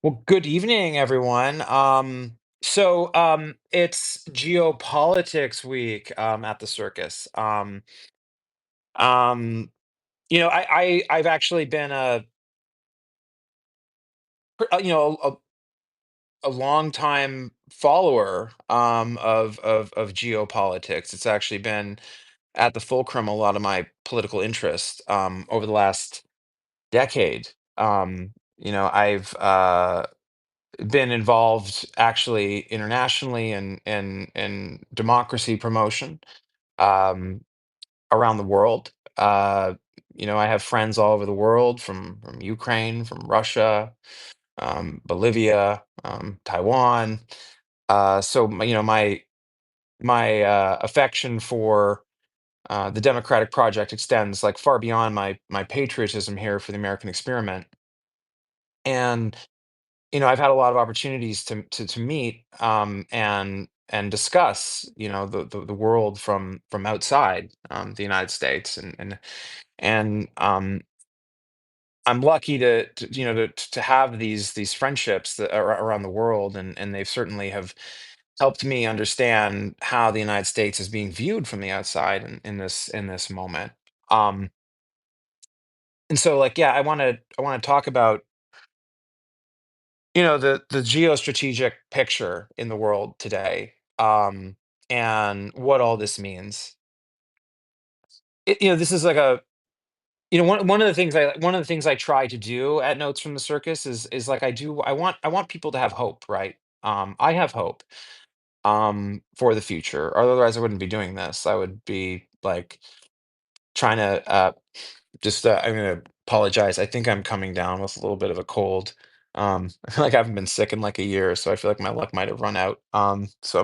Well, good evening, everyone. It's geopolitics week at the circus. Um, I've actually been a long time follower of geopolitics. It's actually been at the fulcrum a lot of my political interest over the last decade. I've been involved actually internationally in democracy promotion um, around the world. I have friends all over the world from Ukraine, from Russia, Bolivia, Taiwan. My affection for the democratic project extends like far beyond my patriotism here for the American experiment. And I've had a lot of opportunities to meet and discuss, the world from outside the United States, and I'm lucky to have these friendships that are around the world, and they've certainly have helped me understand how the United States is being viewed from the outside in this moment. Um, and so, like, yeah, I want to talk about the geostrategic picture in the world today, and what all this means. This is like a one of the things I try to do at Notes from the Circus is like I want people to have hope, right? I have hope for the future. Otherwise, I wouldn't be doing this. I would be like trying to just I'm gonna apologize. I think I'm coming down with a little bit of a cold. I feel like I haven't been sick in like a year, so I feel like my luck might have run out. So a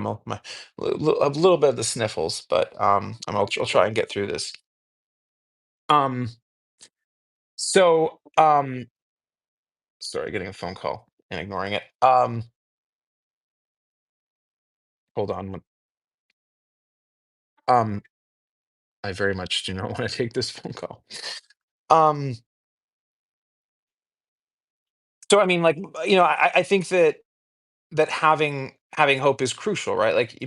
little bit of the sniffles, but I'll try and get through this. Um, so Sorry, getting a phone call and ignoring it. Hold on. Um, I very much do not want to take this phone call. Um, so I mean, like, I think that having hope is crucial, right? Like,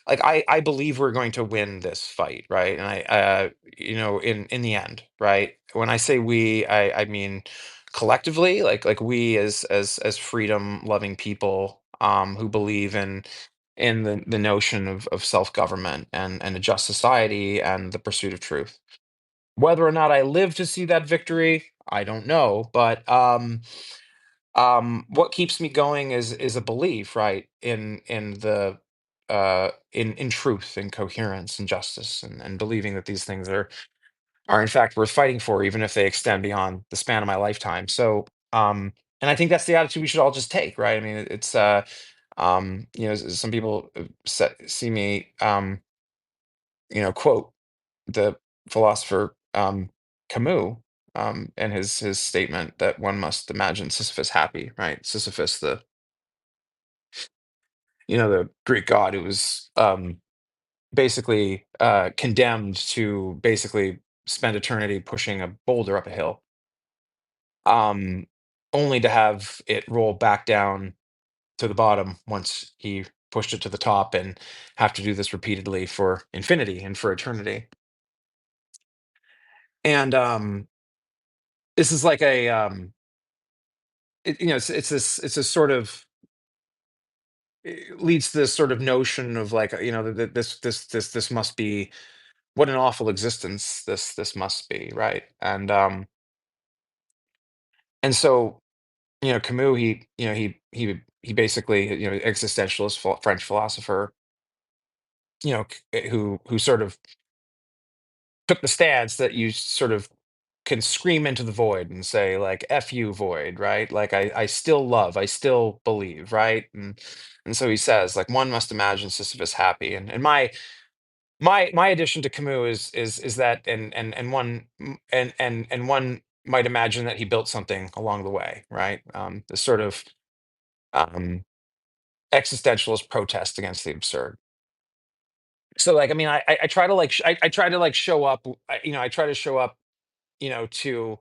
like I believe we're going to win this fight, right? And in the end, right? When I say we, I mean collectively, like we as freedom loving people who believe in the notion of self-government and a just society and the pursuit of truth. Whether or not I live to see that victory, I don't know, but what keeps me going is a belief, right, in truth and coherence and justice, and believing that these things are in fact worth fighting for, even if they extend beyond the span of my lifetime. And I think that's the attitude we should all just take, right? I mean, it's some people see me quote the philosopher Camus, and his statement that one must imagine Sisyphus happy, right? Sisyphus, the Greek god who was basically condemned to basically spend eternity pushing a boulder up a hill, um, only to have it roll back down to the bottom once he pushed it to the top, and have to do this repeatedly for infinity and for eternity. And this is like it's this sort of it leads to this sort of notion of like that this must be what an awful existence this must be, right? And so Camus, he basically, existentialist French philosopher, who sort of took the stance that you sort of can scream into the void and say like "F you, void," right? Like I still love, I still believe, right? And so he says like one must imagine Sisyphus happy, and my addition to Camus is that, and one might imagine that he built something along the way, right? This sort of um, existentialist protest against the absurd. So like, I mean, I try to like I try to like show up. I try to show up, to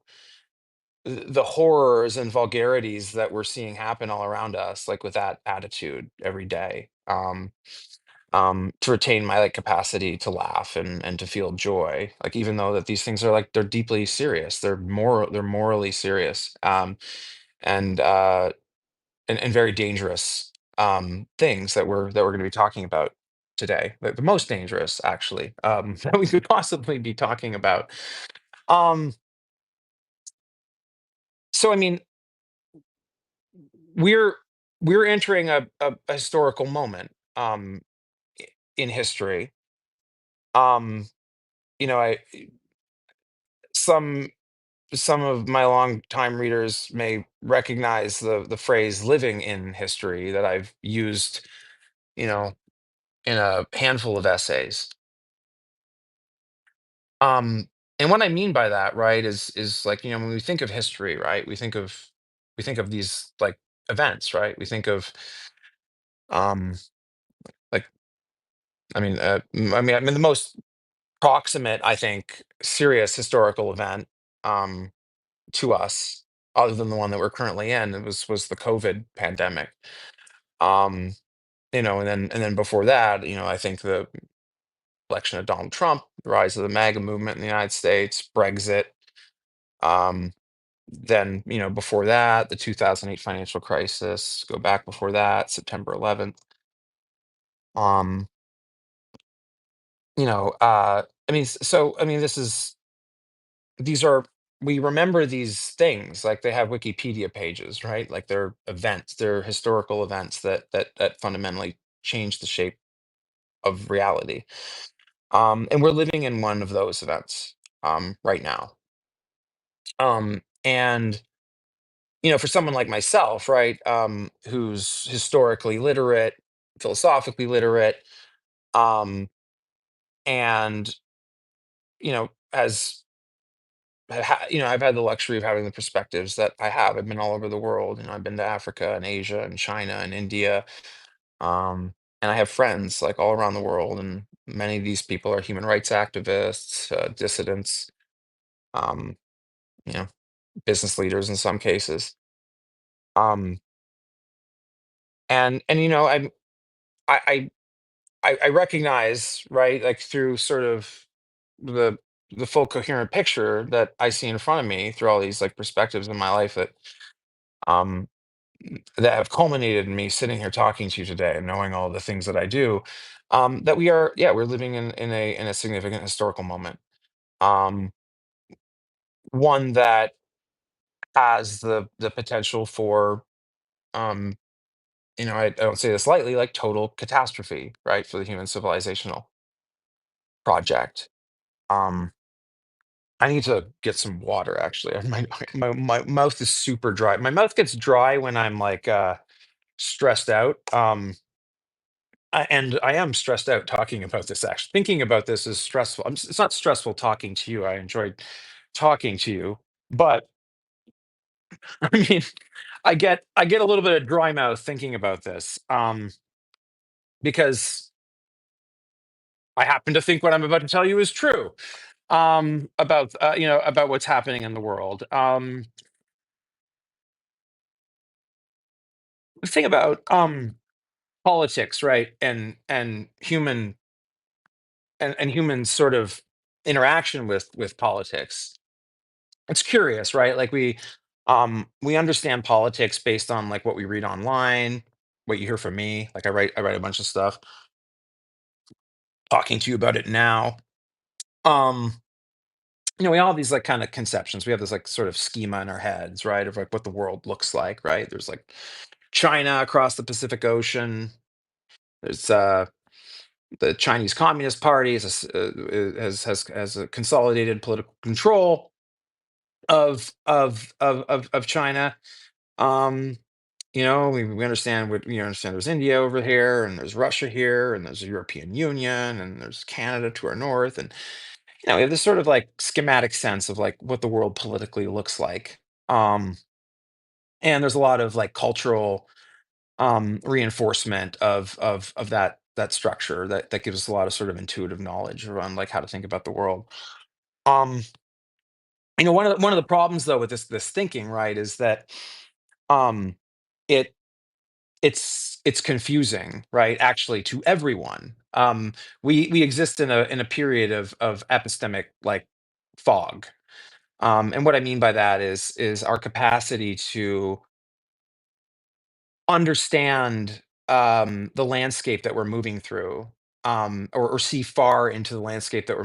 the horrors and vulgarities that we're seeing happen all around us, like with that attitude every day. To retain my like capacity to laugh and to feel joy, like even though that these things are like they're deeply serious, they're morally serious, and and very dangerous things that we're going to be talking about today. The most dangerous, actually, that we could possibly be talking about. Um, so I mean, we're we're entering a historical moment i- in history. Um, I some some of my longtime readers may recognize the phrase "living in history" that I've used, you know, in a handful of essays. Um, and what I mean by that, right, is like, when we think of history, right, we think of these like events, right? We think of um like I mean the most proximate, I think, serious historical event um to us, other than the one that we're currently in, it was the COVID pandemic. Um, and then before that, I think the election of Donald Trump, the rise of the MAGA movement in the United States, Brexit. Um, then, before that, the 2008 financial crisis. Go back before that, September 11th. Um, I mean, so I mean, these are we remember these things like they have Wikipedia pages, right? Like they're events, they're historical events that fundamentally change the shape of reality. And we're living in one of those events right now. And for someone like myself, right, who's historically literate, philosophically literate, um, and has I've had the luxury of having the perspectives that I have. I've been all over the world. I've been to Africa and Asia and China and India, and I have friends like all around the world, and many of these people are human rights activists, dissidents, um, you know, business leaders in some cases. Um, and I, I I recognize, right, like through sort of the the full coherent picture that I see in front of me through all these like perspectives in my life um that have culminated in me sitting here talking to you today and knowing all the things that I do. That we're living in a significant historical moment. Um, One that has the potential for um, I don't say this lightly, like total catastrophe, right, for the human civilizational project. Um, I need to get some water actually. My mouth is super dry. My mouth gets dry when I'm like stressed out. And I am stressed out talking about this actually. Thinking about this is stressful. It's not stressful talking to you. I enjoyed talking to you, but I mean, I get a little bit of dry mouth thinking about this because I happen to think what I'm about to tell you is true about what's happening in the world. The thing about politics, right, and human sort of interaction with politics. It's curious, right? Like we understand politics based on like what we read online, what you hear from me. Like I write a bunch of stuff talking to you about it now. Um, we all have these like kind of conceptions. We have this like sort of schema in our heads, right? Of like what the world looks like, right? There's like China across the Pacific Ocean. There's the Chinese Communist Party has a consolidated political control of China. Um, we understand understand there's India over here, and there's Russia here, and there's the European Union, and there's Canada to our north, and we have this sort of like schematic sense of like what the world politically looks like. Um, and there's a lot of like cultural reinforcement of that structure that gives us a lot of sort of intuitive knowledge around like how to think about the world. Um, one of the problems though with this thinking, right, is that um it it's confusing, right, actually to everyone. We exist in a period of epistemic like fog. And what I mean by that is our capacity to understand the landscape that we're moving through, or see far into the landscape that we're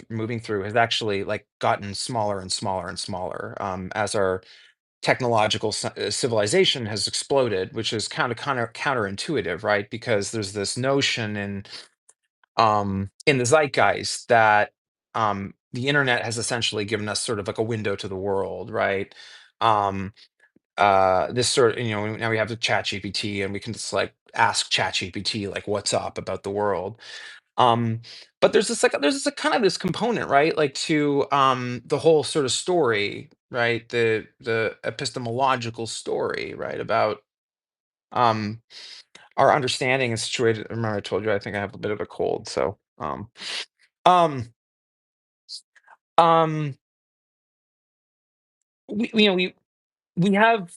moving through, has actually like gotten smaller and smaller and smaller, as our technological civilization has exploded, which is kind of counterintuitive, right? Because there's this notion in the zeitgeist that the internet has essentially given us sort of like a window to the world, right? Um, this sort of, now we have the chat gpt and we can just like ask chat gpt like what's up about the world. um but there's this like, kind of this component, right, like to the whole sort of story, right, the epistemological story, right, about um our understanding is situated. Remember I told you I think I have a bit of a cold, so um um we have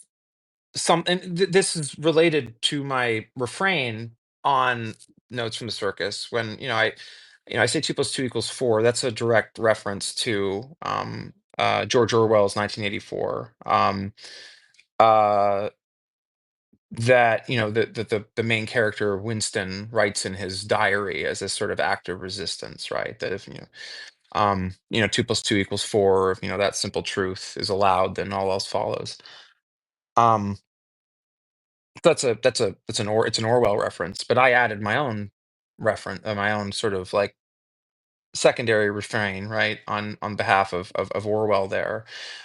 some, and this is related to my refrain on Notes from the Circus. When I say 2 + 2 = 4, that's a direct reference to George Orwell's 1984. Uh that the main character Winston writes in his diary as a sort of act of resistance, right? That if 2 + 2 = 4, if that simple truth is allowed, then all else follows. um it's an Orwell reference, but I added my own my own sort of like secondary refrain, right, on behalf of Orwell there.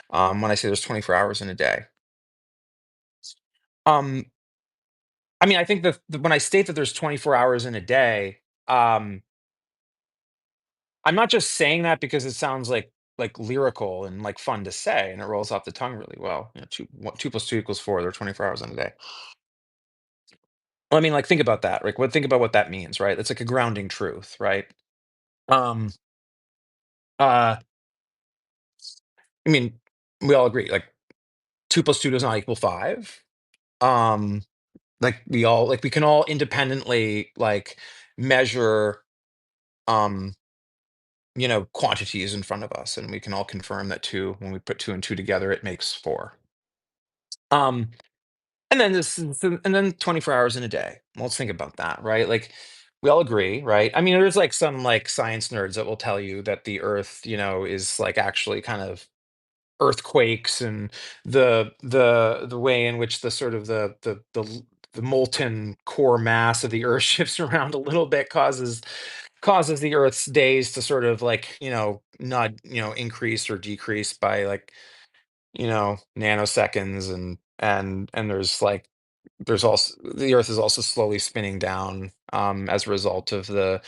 When I say there's 24 hours in a day. Um, I mean, I think when I state that there's 24 hours in a day, um, I'm not just saying that because it sounds like lyrical and like fun to say, and it rolls off the tongue really well. 2 + 2 = 4. There are 24 hours in a day. Well, I mean, like, think about that. Like, think about what that means, right? It's like a grounding truth, right? Um, uh, I mean, we all agree, like 2 + 2 does not equal 5. Um, we can all independently like measure um, quantities in front of us, and we can all confirm that when we put two and two together, it makes 4. Um, and then 24 hours in a day. Well, let's think about that, right? Like, we all agree, right? I mean, there's like some like science nerds that will tell you that the Earth, is like actually kind of earthquakes, and the way in which the sort of the molten core mass of the Earth shifts around a little bit causes the Earth's days to sort of like not increase or decrease by like nanoseconds, and there's also the Earth is also slowly spinning down, as a result of the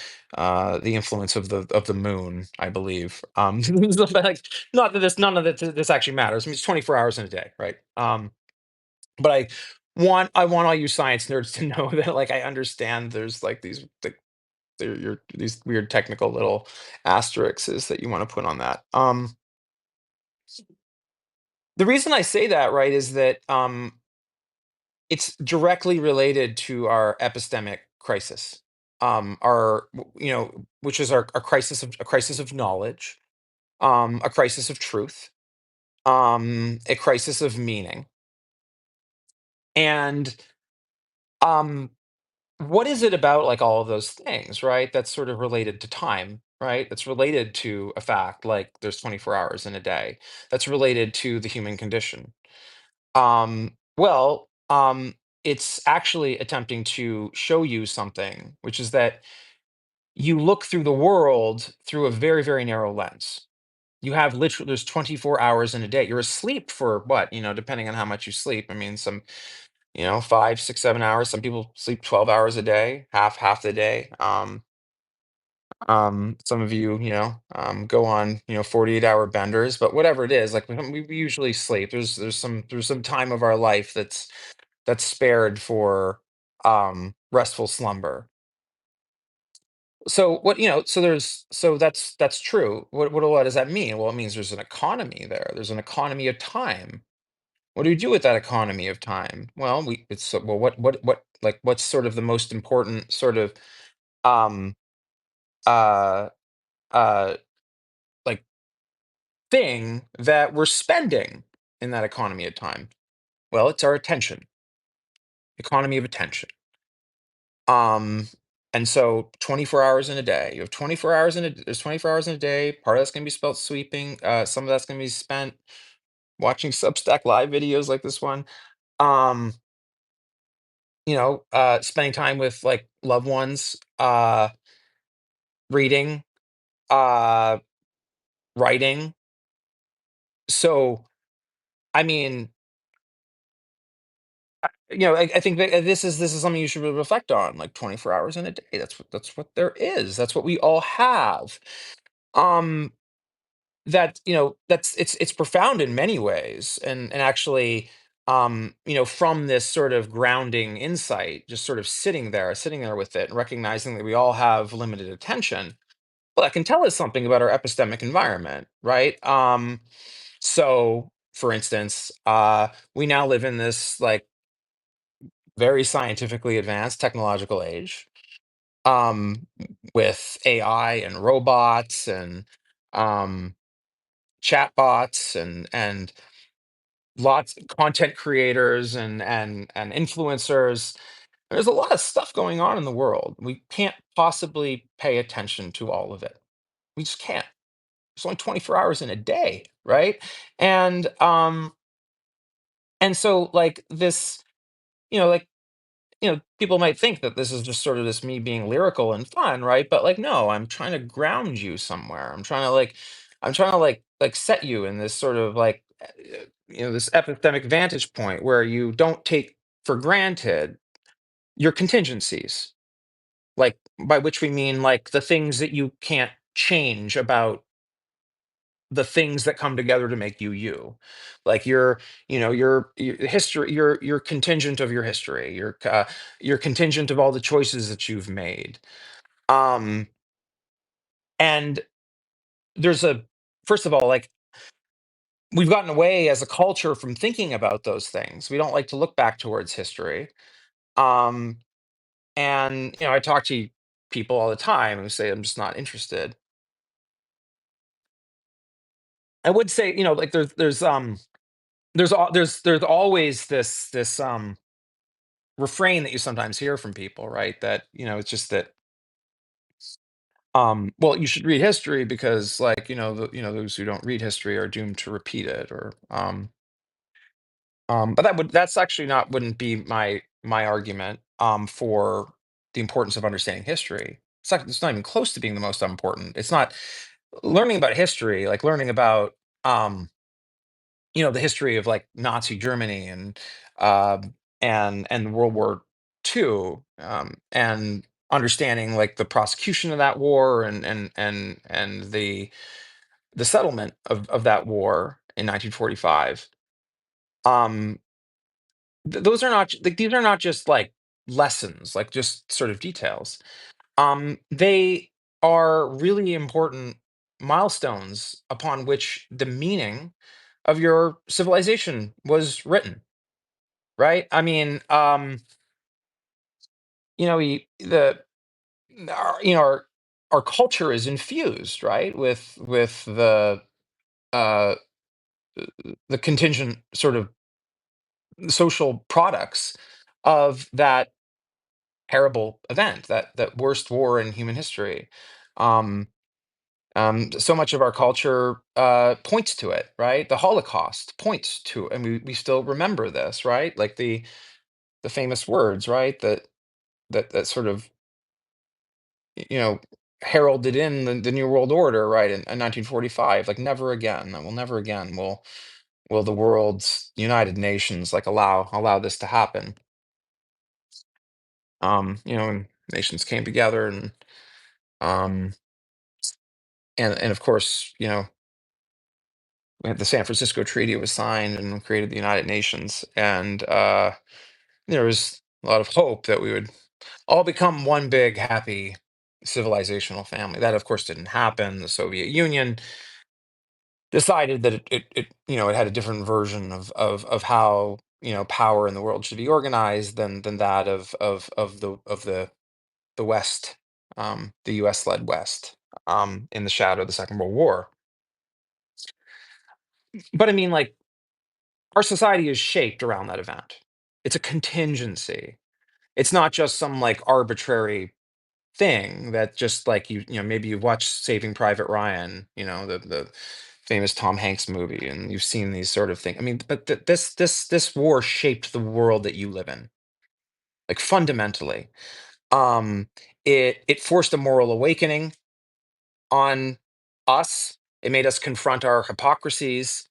influence of the moon, I believe. So, but, like, not that none of this actually matters. I mean, it's 24 hours in a day, right? But I want all you science nerds to know that like I understand there's like these weird technical little asterisks that you want to put on that. The reason I say that, right, is that it's directly related to our epistemic crisis, which is our crisis of knowledge, a crisis of truth, a crisis of meaning. And um, what is it about like all of those things, right? That's sort of related to time, right? That's related to a fact like there's 24 hours in a day. That's related to the human condition. Well, it's actually attempting to show you something, which is that you look through the world through a very, very narrow lens. You have literally, there's 24 hours in a day. You're asleep for what, depending on how much you sleep. I mean, 5, 6, 7 hours. Some people sleep 12 hours a day, half the day. Some of you, go on, 48-hour benders, but whatever it is, like we usually sleep. There's some time of our life that's spared for restful slumber. So what, so that's true. What does that mean? Well, it means there's an economy there. There's an economy of time. What do you do with that economy of time? Well, well, what's sort of the most important sort of um uh uh like thing that we're spending in that economy of time? Well, it's our attention, economy of attention. Um, and so 24 hours in a day. You have 24 hours in a there's 24 hours in a day. Part of that's gonna be spent sweeping. Some of that's gonna be spent watching Substack live videos like this one. Um, spending time with like loved ones, reading, uh, writing. So, I mean, I think that this is something you should really reflect on. Like 24 hours in a day. That's what there is. That's what we all have. Um, that that's it's profound in many ways, and actually, from this sort of grounding insight, just sort of sitting there with it and recognizing that we all have limited attention. Well, that can tell us something about our epistemic environment, right? So for instance, we now live in this like very scientifically advanced technological age, um with AI and robots and um chatbots and lots of content creators and influencers. There's a lot of stuff going on in the world. We can't possibly pay attention to all of it. We just can't. There's only 24 hours in a day, right? And so like this, like people might think that this is just sort of this me being lyrical and fun, right? But like, no, I'm trying to ground you somewhere. I'm trying to set you in this sort of like, this epistemic vantage point where you don't take for granted your contingencies, like by which we mean like the things that you can't change about the things that come together to make you you, like your history, your contingent of your history, your contingent of all the choices that you've made. um and there's a first of all, like, we've gotten away as a culture from thinking about those things. We don't like to look back towards history. um and I talk to people all the time who say, I'm just not interested. I would say, like, there's always this refrain that you sometimes hear from people, right? That, it's just that, well, you should read history because, like, those who don't read history are doomed to repeat it, or but that's actually not wouldn't be my argument for the importance of understanding history. It's not even close to being the most important. It's not learning about history, like learning about um the history of like Nazi Germany and World War II, and understanding like the prosecution of that war and the settlement of that war in 1945. Um, those are not like these are not just like lessons, like just sort of details. They are really important milestones upon which the meaning of your civilization was written, right? I mean, the our culture is infused, right, with uh the contingent sort of social products of that terrible event, that worst war in human history. Um, so much of our culture points to it, right? The Holocaust points to, and we still remember this, right? Like the famous words, right? That sort of you know heralded in the New World Order, right, in 1945. Like, never again. Never again will the world's United Nations like allow this to happen. And nations came together, um, and of course, we had the San Francisco Treaty was signed and created the United Nations, and there was a lot of hope that we would all become one big happy civilizational family. That, of course, didn't happen. The Soviet Union decided that it had a different version of how power in the world should be organized than that of the West, the U.S. led West, in the shadow of the Second World War. But I mean, like, our society is shaped around that event. It's a contingency. It's not just some like arbitrary thing that just like maybe you've watched Saving Private Ryan, the famous Tom Hanks movie, and you've seen these sort of things. I mean, but this war shaped the world that you live in, like fundamentally. Um, it forced a moral awakening on us. It made us confront our hypocrisies,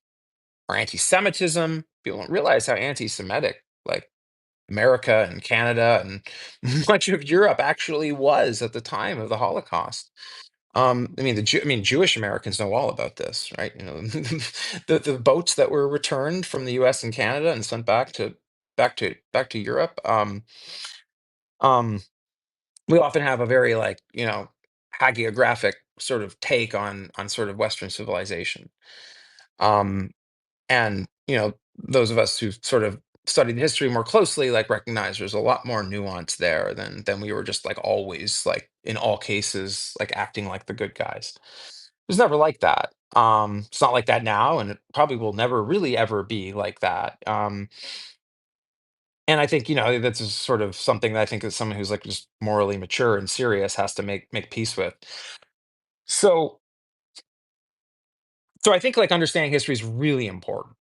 our anti-Semitism. People don't realize how anti-Semitic, like, America and Canada and much of Europe actually was at the time of the Holocaust. I mean, Jewish Americans know all about this, right? The boats that were returned from the U.S. and Canada and sent back to Europe. Um, we often have a very, like, hagiographic sort of take on sort of Western civilization. Um, and those of us who sort of studied history more closely, like, recognize there's a lot more nuance there than we were just like always, like, in all cases, like, acting like the good guys. It was never like that. It's not like that now, and it probably will never really ever be like that. And I think that's just sort of something that I think that someone who's like just morally mature and serious has to make peace with. So so I think, like, understanding history is really important,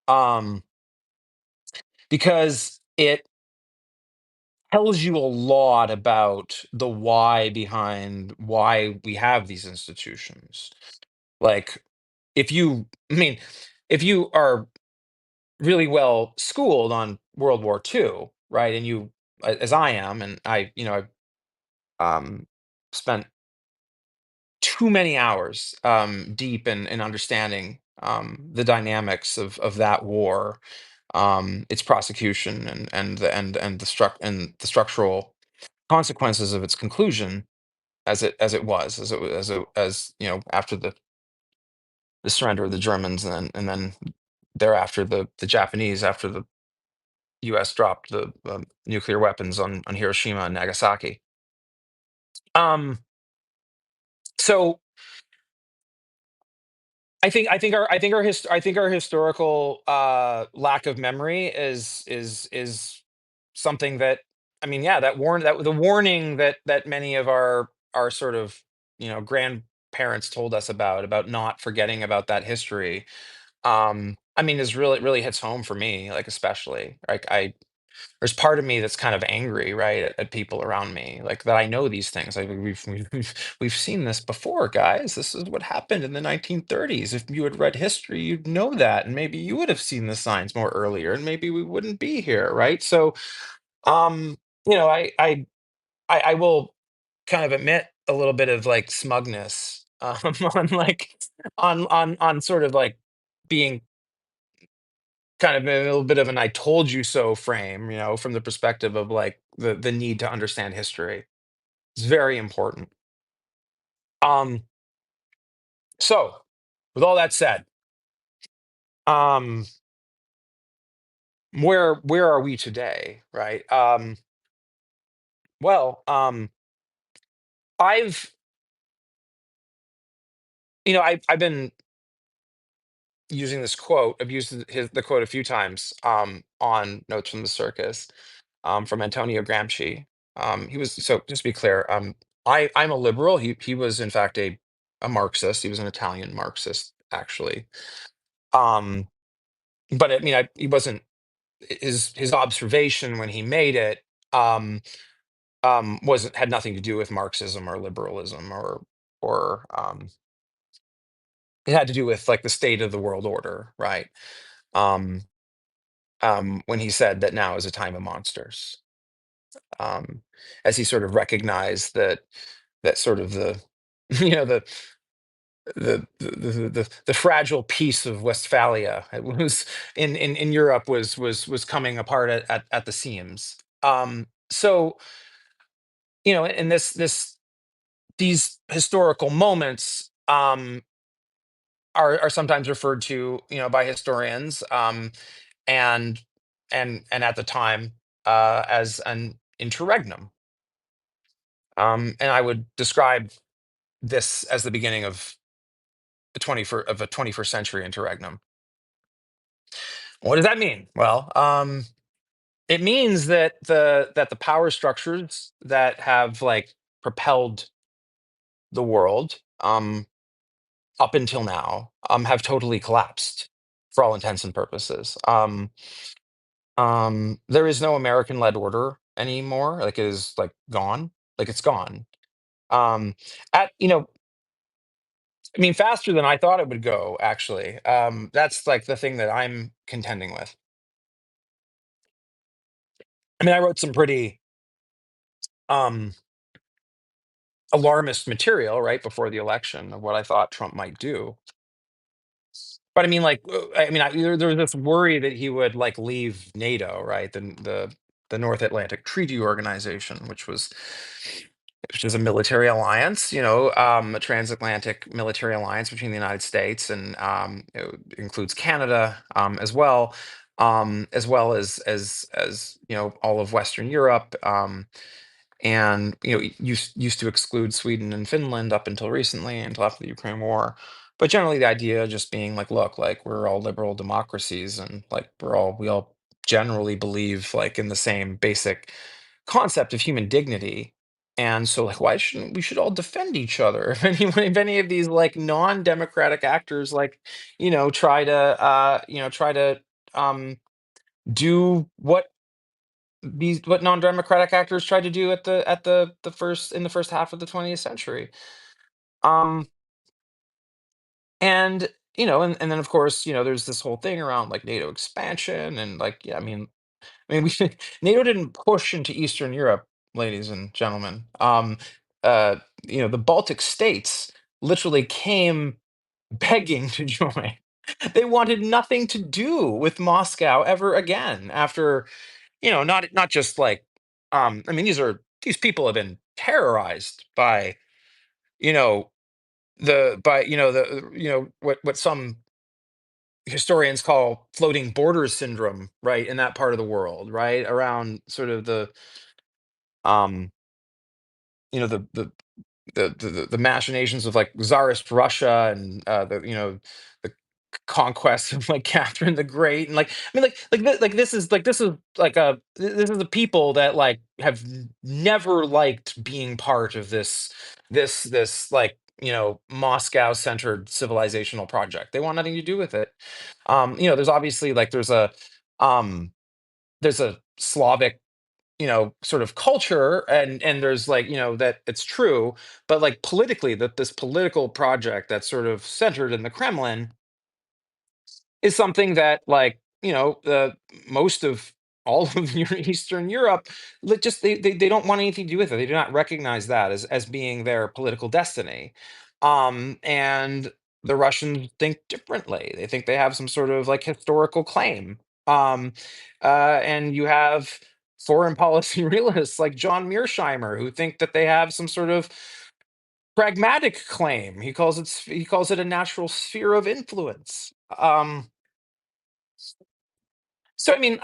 um, because it tells you a lot about the why behind why we have these institutions. Like, I mean, if you are really well schooled on World War II, right, and as I am, and I spent too many hours deep in understanding the dynamics of that war, its prosecution, and the structural consequences of its conclusion, as after the surrender of the Germans, and then thereafter the Japanese, after the U.S. dropped the nuclear weapons on Hiroshima and Nagasaki. Um, so I think our historical lack of memory is something that, I mean, yeah, that the warning that many of our sort of grandparents told us about not forgetting about that history. I mean, is really hits home for me, like, especially, like, there's part of me that's kind of angry, right, at people around me, like, that I know these things. Like, we've seen this before, guys. This is what happened in the 1930s. If you had read history, you'd know that, and maybe you would have seen the signs more earlier, and maybe we wouldn't be here, right? So, um, I will kind of admit a little bit of, like, smugness, on, like, on sort of, like, being kind of a little bit of an "I told you so" frame, from the perspective of, like, the need to understand history. It's very important. Um, so with all that said, um, where are we today, right? Well, I've I've been using this quote. I've used the quote a few times, on Notes from the Circus, from Antonio Gramsci. He was, so just to be clear, I'm a liberal. He was in fact a Marxist. He was an Italian Marxist, actually. Um, but I mean, he wasn't, his observation when he made it, um, wasn't had nothing to do with Marxism or liberalism, or it had to do with, like, the state of the world order, right? Um, when he said that now is a time of monsters, um, as he sort of recognized that sort of the you know the fragile peace of Westphalia, it was in Europe, was coming apart at the seams. So in this these historical moments are sometimes referred to, by historians, and and at the time, as an interregnum. And I would describe this as the beginning of the 21st of a 21st century interregnum. What does that mean? Well, it means that the power structures that have like propelled the world, up until now, have totally collapsed for all intents and purposes. There is no American-led order anymore. Like it is like gone. Like it's gone. Um, at I mean, faster than I thought it would go. Actually, that's like the thing that I'm contending with. I mean, I wrote some pretty um alarmist material right before the election of what I thought Trump might do. But I mean, like, I mean, there was this worry that he would like leave NATO, right? The North Atlantic Treaty Organization, which is a military alliance, a transatlantic military alliance between the United States and it includes Canada, as well as all of Western Europe. And used to exclude Sweden and Finland up until recently, until after the Ukraine war. But generally, the idea just being like, look, like we're all liberal democracies, and like we all generally believe like in the same basic concept of human dignity. And so, like, why shouldn't we should all defend each other? If any of these like non-democratic actors like try to um do what non-democratic actors tried to do at the first in the first half of the 20th century. Um, and and then of course, there's this whole thing around like NATO expansion and like, yeah, I mean, NATO didn't push into Eastern Europe, ladies and gentlemen. Uh, the Baltic states literally came begging to join. They wanted nothing to do with Moscow ever again after not just like, I mean, these people have been terrorized by, you know, what some historians call floating borders syndrome, right, in that part of the world, right, around sort of um, the the machinations of like Tsarist Russia and the conquest of like Catherine the Great and like I mean this is like this is the people that like have never liked being part of this like Moscow centered civilizational project. They want nothing to do with it. There's obviously like um there's a Slavic sort of culture, and there's like that it's true, but like politically that this political project that's sort of centered in the Kremlin is something that like most of all of Eastern Europe just they don't want anything to do with it. They do not recognize that as being their political destiny. And the Russians think differently. They think they have some sort of like historical claim. um and you have foreign policy realists like John Mearsheimer who think that they have some sort of pragmatic claim. He calls it a natural sphere of influence. So I mean,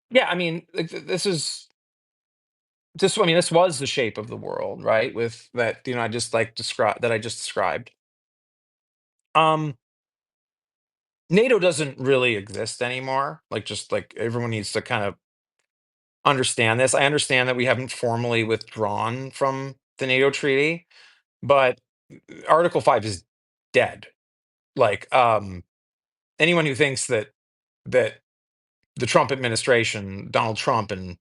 yeah, I mean, like, this. I mean, this was the shape of the world, right? With that, I just like described. Um, NATO doesn't really exist anymore. Like, just like everyone needs to kind of understand this. I understand that we haven't formally withdrawn from the NATO treaty, but Article 5 is dead. Like, anyone who thinks that the Trump administration, Donald Trump, and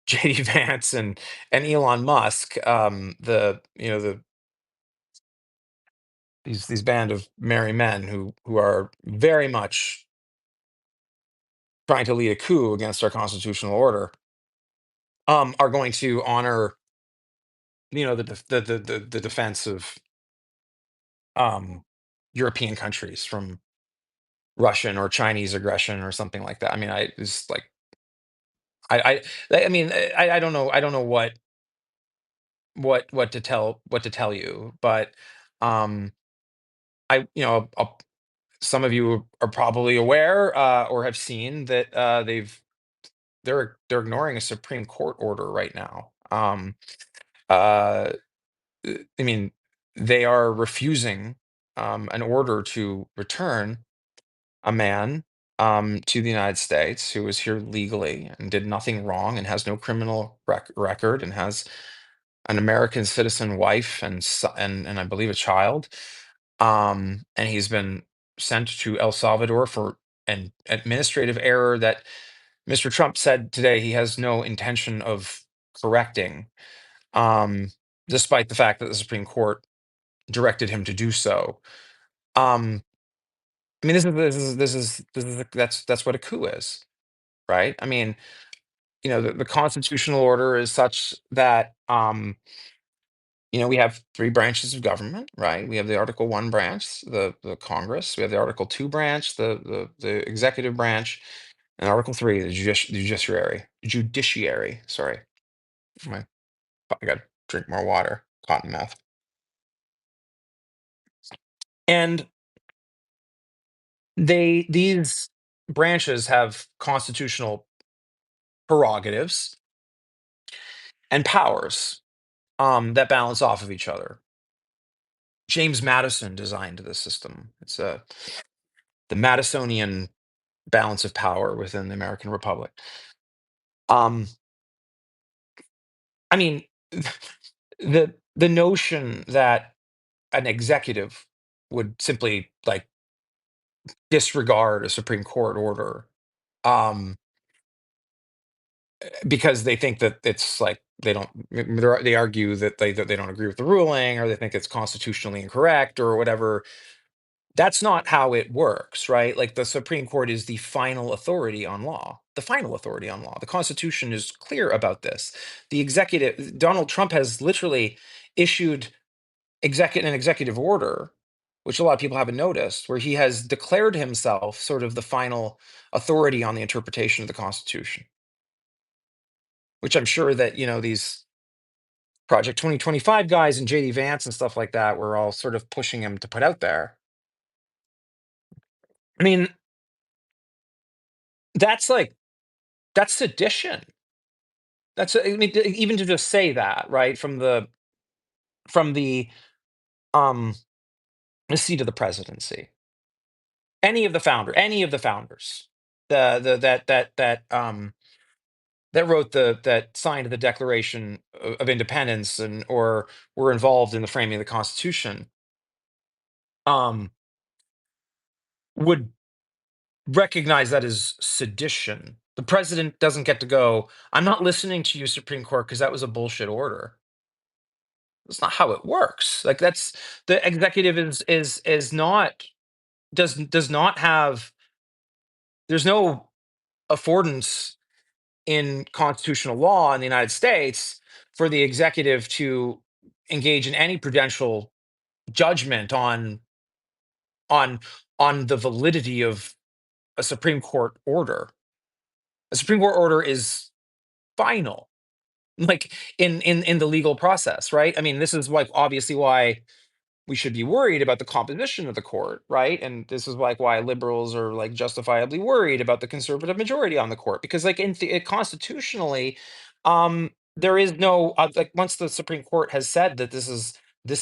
JD Vance and Elon Musk, these band of merry men who are very much trying to lead a coup against our constitutional order, are going to honor the defense of um, European countries from Russian or Chinese aggression or something like that. I mean, I it's like I mean I don't know what. what to tell you, but um, some of you are probably aware or have seen that they're ignoring a Supreme Court order right now. Uh, I mean, they are refusing an order to return a man to the United States who was here legally and did nothing wrong and has no criminal record and has an American citizen wife and I believe a child. And he's been sent to El Salvador for an administrative error that Mr. Trump said today he has no intention of correcting, um, despite the fact that the Supreme Court directed him to do so. Um, I mean, that's what a coup is, right? I mean, the constitutional order is such that we have three branches of government, right? We have the Article One branch, the Congress. We have the Article Two branch, the executive branch, and Article Three, the judiciary. Sorry, my I got to drink more water. Cotton mouth. And these branches have constitutional prerogatives and powers that balance off of each other. James Madison designed this system. It's the Madisonian balance of power within the American Republic. Um, I mean, the notion that an executive would simply like disregard a Supreme Court order um, because they think that it's like they argue that they don't agree with the ruling or they think it's constitutionally incorrect or whatever. That's not how it works, right? Like the Supreme Court is the final authority on law. The final authority on law. The Constitution is clear about this. The executive, Donald Trump has literally issued an executive order, which a lot of people haven't noticed, where he has declared himself sort of the final authority on the interpretation of the Constitution, which I'm sure that, these Project 2025 guys and JD Vance and stuff like that were all sort of pushing him to put out there. I mean, that's like, that's sedition. I mean, even to just say that, right, from um the seat of the presidency, any of the founders, the that wrote that signed the Declaration of Independence and or were involved in the framing of the Constitution, um, would recognize that as sedition. The president doesn't get to go, I'm not listening to you, Supreme Court, because that was a bullshit order. That's not how it works. Like that's the executive is not does not have there's no affordance in constitutional law in the United States for the executive to engage in any prudential judgment on on the validity of a Supreme Court order. A Supreme Court order is final, like in the legal process, right? I mean, this is like obviously why we should be worried about the composition of the court, right? And this is like why liberals are like justifiably worried about the conservative majority on the court because like constitutionally, there is no like once the Supreme Court has said that this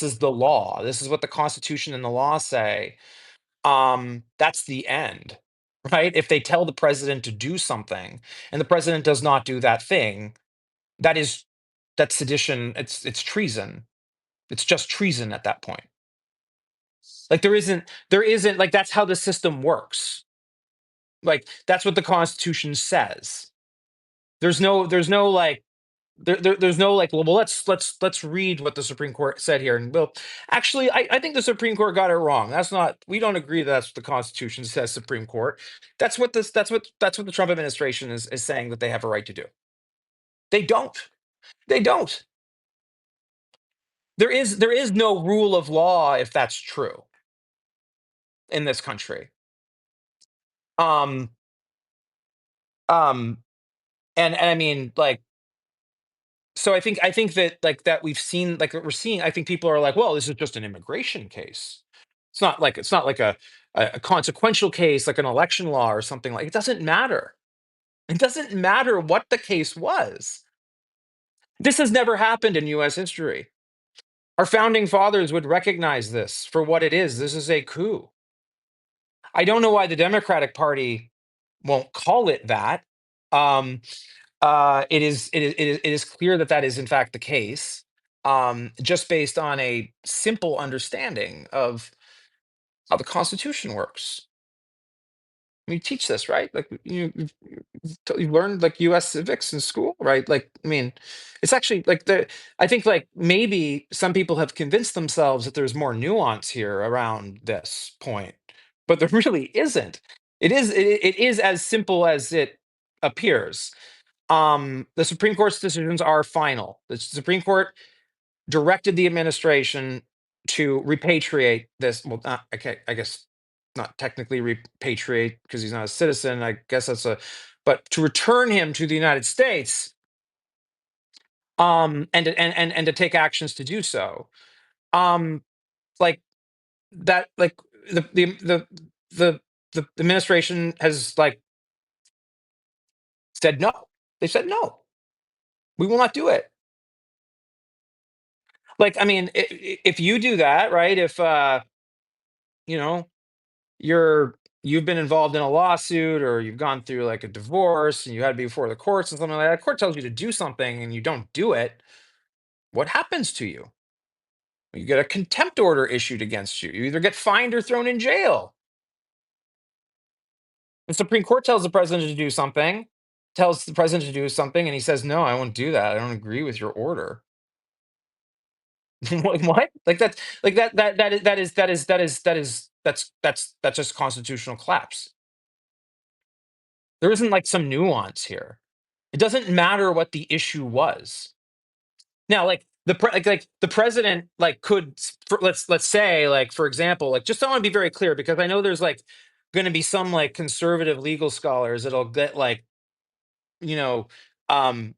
is the law, this is what the Constitution and the law say. That's the end, right? If they tell the president to do something and the president does not do that thing, that is that's sedition. It's treason. It's just treason at that point. Like there isn't like that's how the system works. Like that's what the Constitution says. There's no like there's no like well let's read what the Supreme Court said here and well actually I think the Supreme Court got it wrong. That's not we don't agree that's what the Constitution says Supreme Court. That's what the Trump administration is saying that they have a right to do. They don't. They don't. There is no rule of law if that's true in this country. Um um and I mean like So I think that like that we've seen like what we're seeing. I think people are like, well, this is just an immigration case. It's not like a consequential case like an election law or something like. It doesn't matter. It doesn't matter what the case was. This has never happened in U.S. history. Our founding fathers would recognize this for what it is. This is a coup. I don't know why the Democratic Party won't call it that. Um, it is clear that that is in fact the case, just based on a simple understanding of how the Constitution works. You teach this, right? Like you learned like U.S. civics in school, right? Like, I mean, it's actually like the. I think like maybe some people have convinced themselves that there's more nuance here around this point, but there really isn't. It is as simple as it appears. The Supreme Court's decisions are final. The Supreme Court directed the administration to repatriate this. Well, not, okay, I guess not technically repatriate because he's not a citizen. I guess that's a, but to return him to the United States, and to take actions to do so. Um, like that, like the the administration has like said no. They said no. We will not do it. Like, I mean, if you do that, right? If you know, you've been involved in a lawsuit or you've gone through like a divorce and you had to be before the courts and something like that, court tells you to do something and you don't do it, what happens to you? You get a contempt order issued against you. You either get fined or thrown in jail. The Supreme Court tells the president to do something, tells the president to do something, and he says, "No, I won't do that. I don't agree with your order." Like what? Like that's just constitutional collapse. There isn't like some nuance here. It doesn't matter what the issue was. Now, like like the president like let's say like for example like just I want to be very clear because I know there's like going to be some like conservative legal scholars that'll get like you know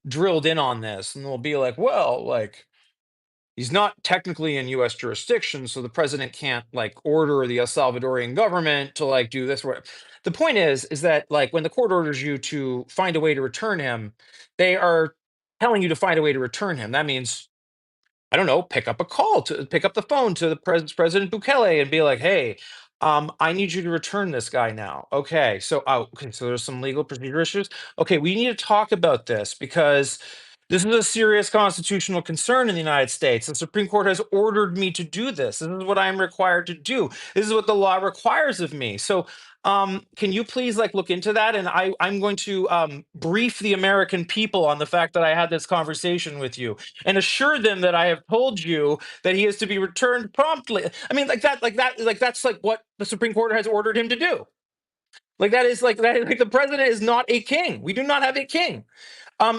drilled in on this and they'll be like well like he's not technically in U.S. jurisdiction, so the president can't like order the El Salvadorian government to like do this. The point is that like when the court orders you to find a way to return him, they are telling you to find a way to return him. That means I don't know, pick up the phone to the President Bukele and be like, "Hey, I need you to return this guy now." Okay, so there's some legal procedure issues. Okay, we need to talk about this because this is a serious constitutional concern in the United States. The Supreme Court has ordered me to do this. This is what I am required to do. This is what the law requires of me. So, can you please like look into that? And I'm going to brief the American people on the fact that I had this conversation with you and assure them that I have told you that he is to be returned promptly. I mean, like that's like what the Supreme Court has ordered him to do. Like that is like that. Like the president is not a king. We do not have a king.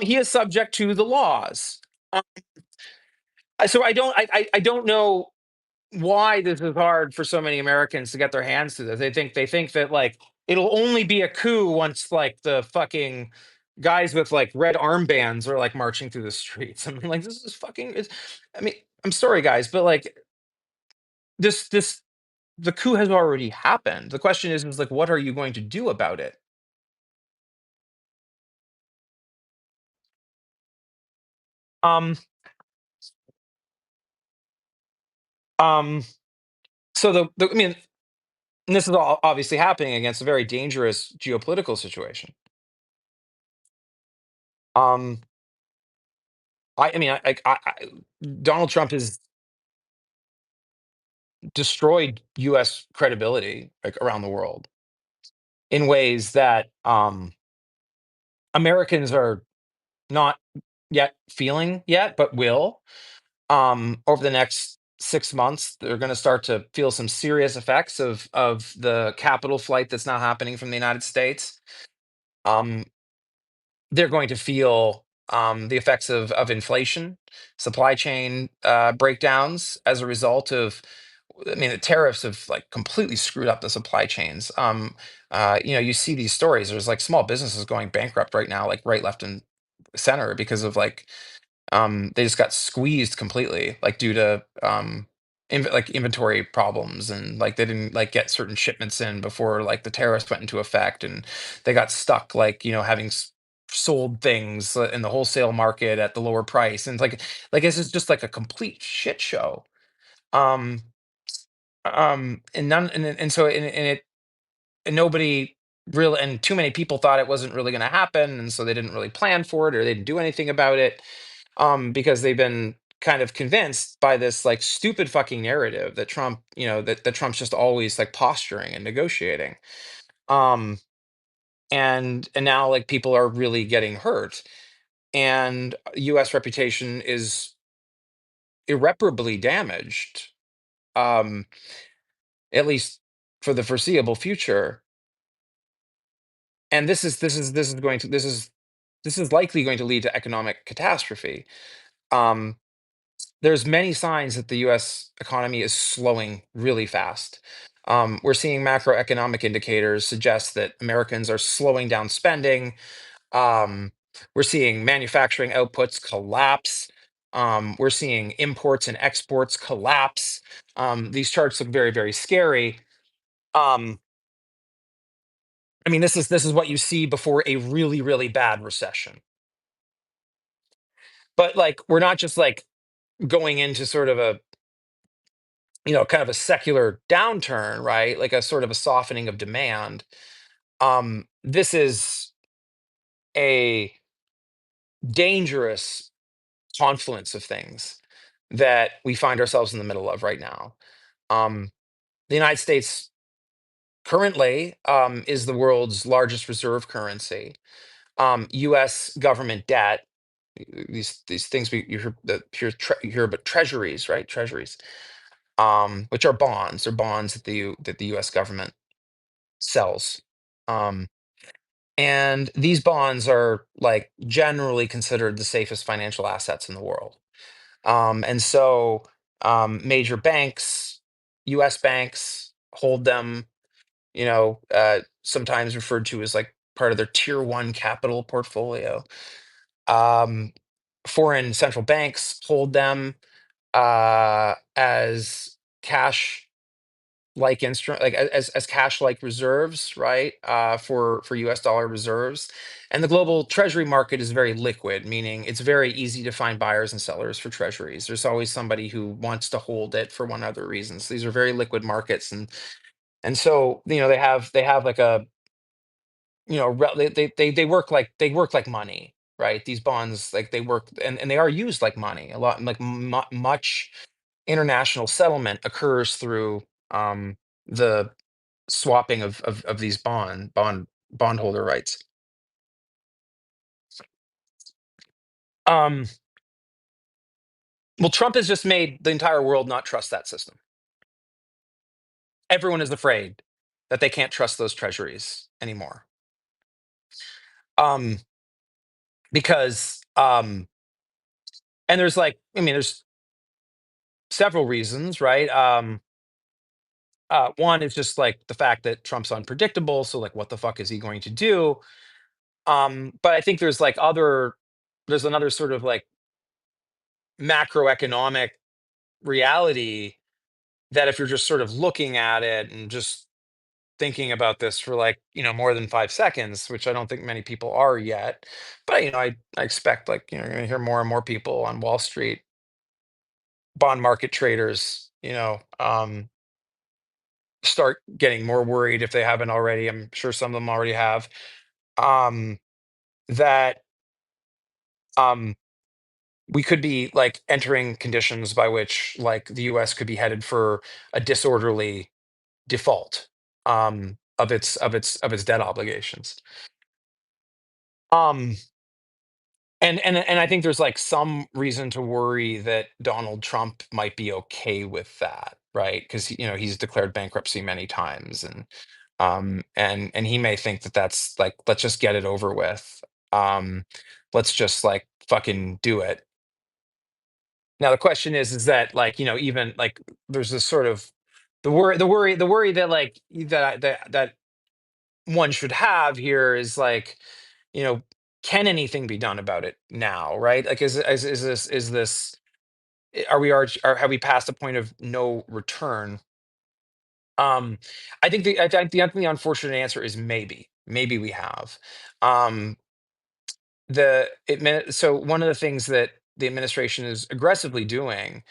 He is subject to the laws. Um, so I don't know why this is hard for so many Americans to get their hands to this. They think that like it'll only be a coup once like the fucking guys with like red armbands are like marching through the streets. I mean, like this is fucking. I mean, I'm sorry, guys, but like this the coup has already happened. The question is like, what are you going to do about it? Um, um. So I mean, and this is all obviously happening against a very dangerous geopolitical situation. Um, I mean, Donald Trump has destroyed U.S. credibility like around the world in ways that Americans are not yet feeling yet, but will over the next 6 months. They're going to start to feel some serious effects of the capital flight that's now happening from the United States. Um, they're going to feel the effects of inflation, supply chain breakdowns as a result of. I mean, the tariffs have like completely screwed up the supply chains. You see these stories. There's like small businesses going bankrupt right now, like right, left, and center because of like They just got squeezed completely, like due to like inventory problems, and like they didn't like get certain shipments in before like the tariffs went into effect, and they got stuck like having sold things in the wholesale market at the lower price, and it's like this is just like a complete shit show. Um, and none and so and it and nobody really, and too many people thought it wasn't really going to happen, and so they didn't really plan for it or they didn't do anything about it, because they've been kind of convinced by this like stupid fucking narrative that Trump, that Trump's just always like posturing and negotiating. Um, and now like people are really getting hurt, and U.S. reputation is irreparably damaged, um, at least for the foreseeable future. And this is likely going to lead to economic catastrophe. Um, there's many signs that the U.S. economy is slowing really fast. We're seeing macroeconomic indicators suggest that Americans are slowing down spending. Um, we're seeing manufacturing outputs collapse. We're seeing imports and exports collapse. These charts look very, very scary. Um, I mean, this is what you see before a really, really bad recession. But like, we're not just like going into sort of a kind of a secular downturn, right? Like a sort of a softening of demand. This is a dangerous confluence of things that we find ourselves in the middle of right now. Um, the United States currently is the world's largest reserve currency. U.S. government debt, these things you hear about treasuries, right? Treasuries, which are bonds or bonds that the U.S. government sells. Um, and these bonds are like generally considered the safest financial assets in the world. And so major banks, US banks, hold them, sometimes referred to as like part of their tier one capital portfolio. Um, foreign central banks hold them as cash like instrument, like as cash like reserves, right? For US dollar reserves. And the global treasury market is very liquid, meaning it's very easy to find buyers and sellers for treasuries. There's always somebody who wants to hold it for one other reason. So these are very liquid markets, and so they have like a they work like money, right? These bonds, like they work, and they are used like money a lot, like much international settlement occurs through the swapping of these bondholder rights. Um, well, Trump has just made the entire world not trust that system. Everyone is afraid that they can't trust those treasuries anymore. Um, because and there's like, I mean, there's several reasons, right? One is just like the fact that Trump's unpredictable. So like, what the fuck is he going to do? But I think there's another sort of like macroeconomic reality that if you're just sort of looking at it and just thinking about this for like more than 5 seconds, which I don't think many people are yet, but I expect like you're going to hear more and more people on Wall Street, bond market traders, start getting more worried if they haven't already. I'm sure some of them already have. um that um we could be like entering conditions by which like the US could be headed for a disorderly default of its debt obligations. Um and I think there's like some reason to worry that Donald Trump might be okay with that, right? Because he's declared bankruptcy many times, and he may think that that's like, let's just get it over with. Um let's just like fucking do it. Now the question is that like even like there's this sort of the worry that like that one should have here is like, you know, can anything be done about it now, right? Like, are we are have we passed a point of no return? Um, I think the unfortunate answer is maybe. Maybe we have. Um, so one of the things that the administration is aggressively doing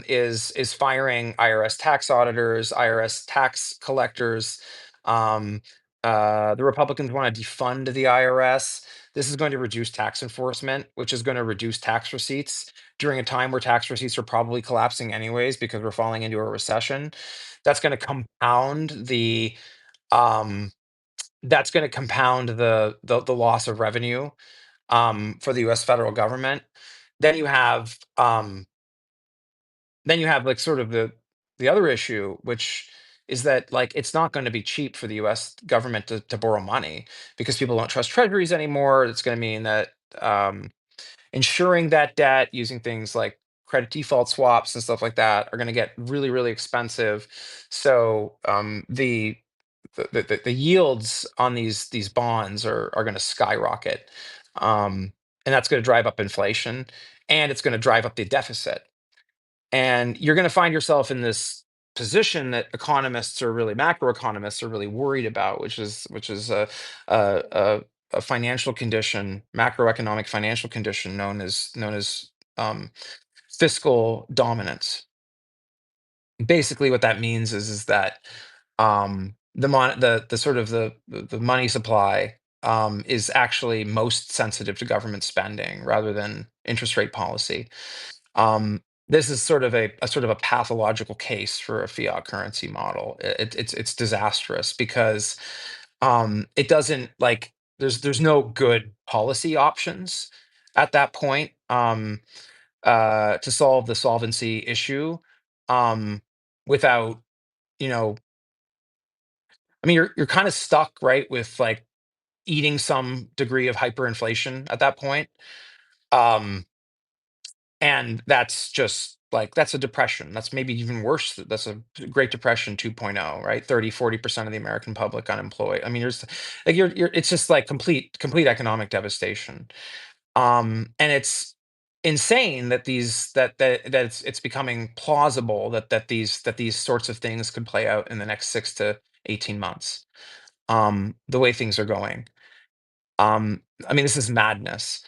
is firing IRS tax auditors, IRS tax collectors. Um, the Republicans want to defund the IRS. This is going to reduce tax enforcement, which is going to reduce tax receipts during a time where tax receipts are probably collapsing anyways because we're falling into a recession. That's going to compound the um, the loss of revenue for the U.S. federal government. Then you have like sort of the other issue, which is that like it's not going to be cheap for the U.S. government to borrow money because people don't trust treasuries anymore. It's going to mean that um, insuring that debt using things like credit default swaps and stuff like that are going to get really, really expensive. So the yields on these bonds are going to skyrocket, and that's going to drive up inflation, and it's going to drive up the deficit, and you're going to find yourself in this position that macroeconomists are really worried about, which is a, a, a financial condition, macroeconomic financial condition known as um, fiscal dominance. Basically, what that means is that the sort of the money supply is actually most sensitive to government spending rather than interest rate policy. This is sort of a pathological case for a fiat currency model. It's disastrous because it doesn't like there's no good policy options at that point to solve the solvency issue without you know I mean you're kind of stuck right with like eating some degree of hyperinflation at that point. Um, And that's just like that's a depression. That's maybe even worse. That's a Great Depression 2.0, right? 30-40% of the American public unemployed. I mean, there's like you're it's just like complete economic devastation. And it's insane that it's becoming plausible that these sorts of things could play out in the next 6 to 18 months. The way things are going. I mean, this is madness.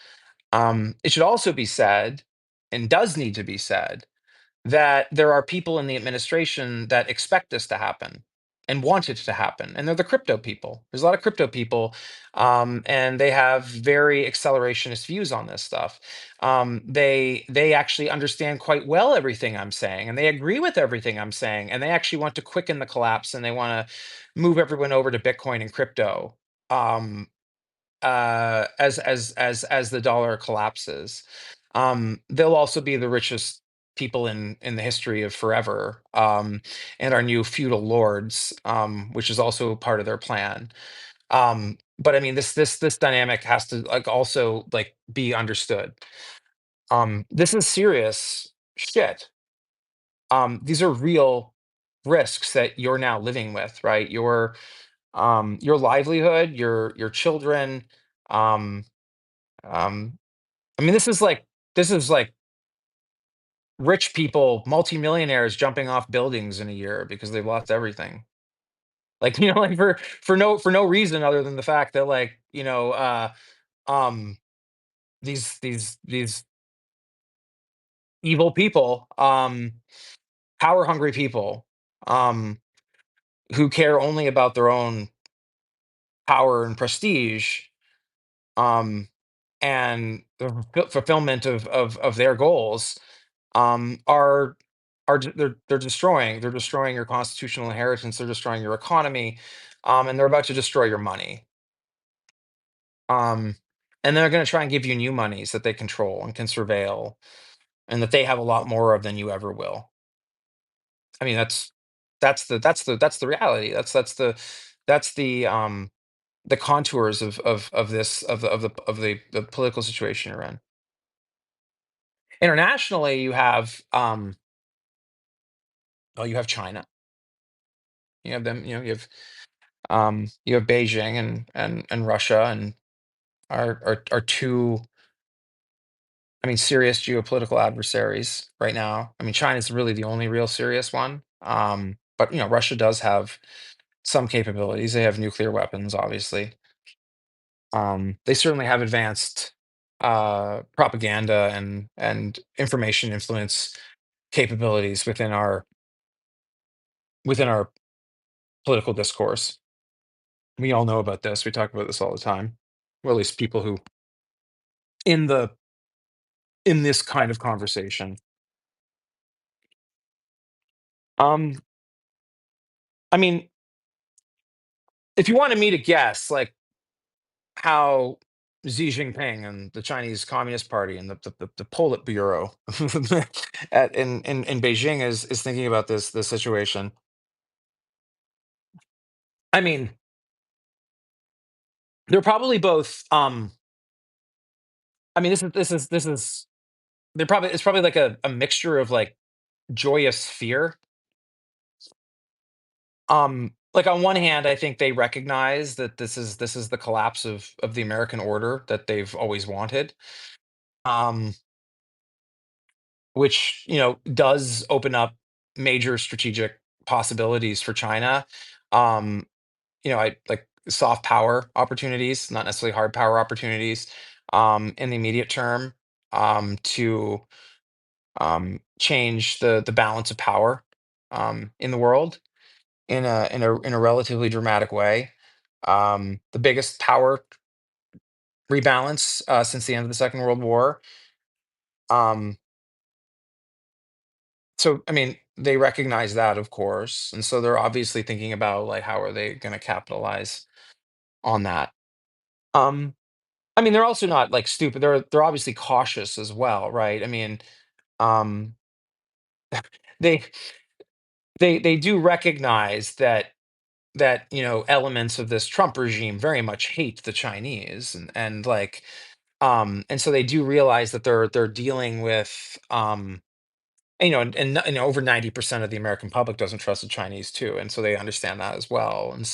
It should also be said, and does need to be said, that there are people in the administration that expect this to happen and want it to happen, and they're the crypto people. There's a lot of crypto people, and they have very accelerationist views on this stuff. They actually understand quite well everything I'm saying, and they agree with everything I'm saying, and they actually want to quicken the collapse, and they want to move everyone over to Bitcoin and crypto. Um, as the dollar collapses. They'll also be the richest people in the history of forever, and our new feudal lords, which is also part of their plan. But I mean, this dynamic has to like also like be understood. This is serious shit. These are real risks that you're now living with, right? Your livelihood, your children. Um, um, I mean, this is like rich people, multimillionaires jumping off buildings in a year because they've lost everything. Like, like for no reason other than the fact that like, um these evil people, power hungry people, um, who care only about their own power and prestige, um, and the fulfillment of their goals are they're destroying your constitutional inheritance. They're destroying your economy, and they're about to destroy your money. Um, and they're going to try and give you new monies that they control and can surveil, and that they have a lot more of than you ever will. I mean, that's the reality. That's the contours of this of the political situation you're in. Internationally, you have China. You have them. You have Beijing and Russia, and are two, I mean, serious geopolitical adversaries right now. I mean, China's really the only real serious one. But Russia does have some capabilities. They have nuclear weapons, obviously. They certainly have advanced propaganda and information influence capabilities within our political discourse. We all know about this. We talk about this all the time. Well, at least people who in the in this kind of conversation. Um, I mean, if you wanted me to guess, like how Xi Jinping and the Chinese Communist Party and the Politburo in Beijing is thinking about this situation. I mean, they're probably both. I mean, this is. It's probably like a mixture of like joyous fear. Like on one hand, I think they recognize that this is the collapse of the American order that they've always wanted. Um, which does open up major strategic possibilities for China. Um, I like soft power opportunities, not necessarily hard power opportunities, in the immediate term, to change the balance of power in the world in a relatively dramatic way. The biggest power rebalance since the end of the Second World War. Um, so I mean, they recognize that, of course, and so they're obviously thinking about like how are they going to capitalize on that. Um, I mean, they're also not like stupid. They're obviously cautious as well, right? I mean, um, they they do recognize that elements of this Trump regime very much hate the Chinese and like and so they do realize that they're dealing with and over 90% of the American public doesn't trust the Chinese too, and so they understand that as well. And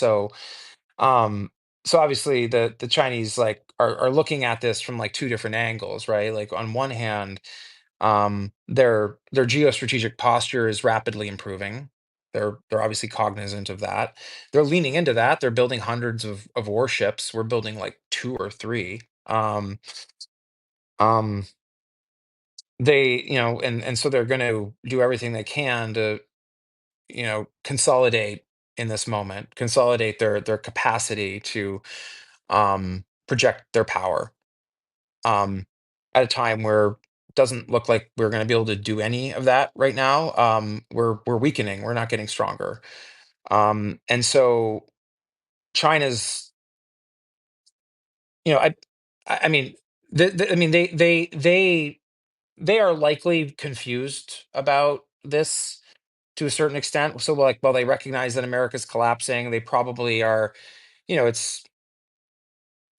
um so obviously the Chinese like are looking at this from like two different angles, right? Like on one hand, their geostrategic posture is rapidly improving. They're obviously cognizant of that. They're leaning into that. They're building hundreds of warships. We're building like two or three. Um, they, and so they're going to do everything they can to, consolidate in this moment, consolidate their capacity to project their power um, at a time where it doesn't look like we're going to be able to do any of that right now. We're weakening. We're not getting stronger. And so China's, I I mean, I mean they are likely confused about this to a certain extent. So like while they recognize that America's collapsing, they probably are, it's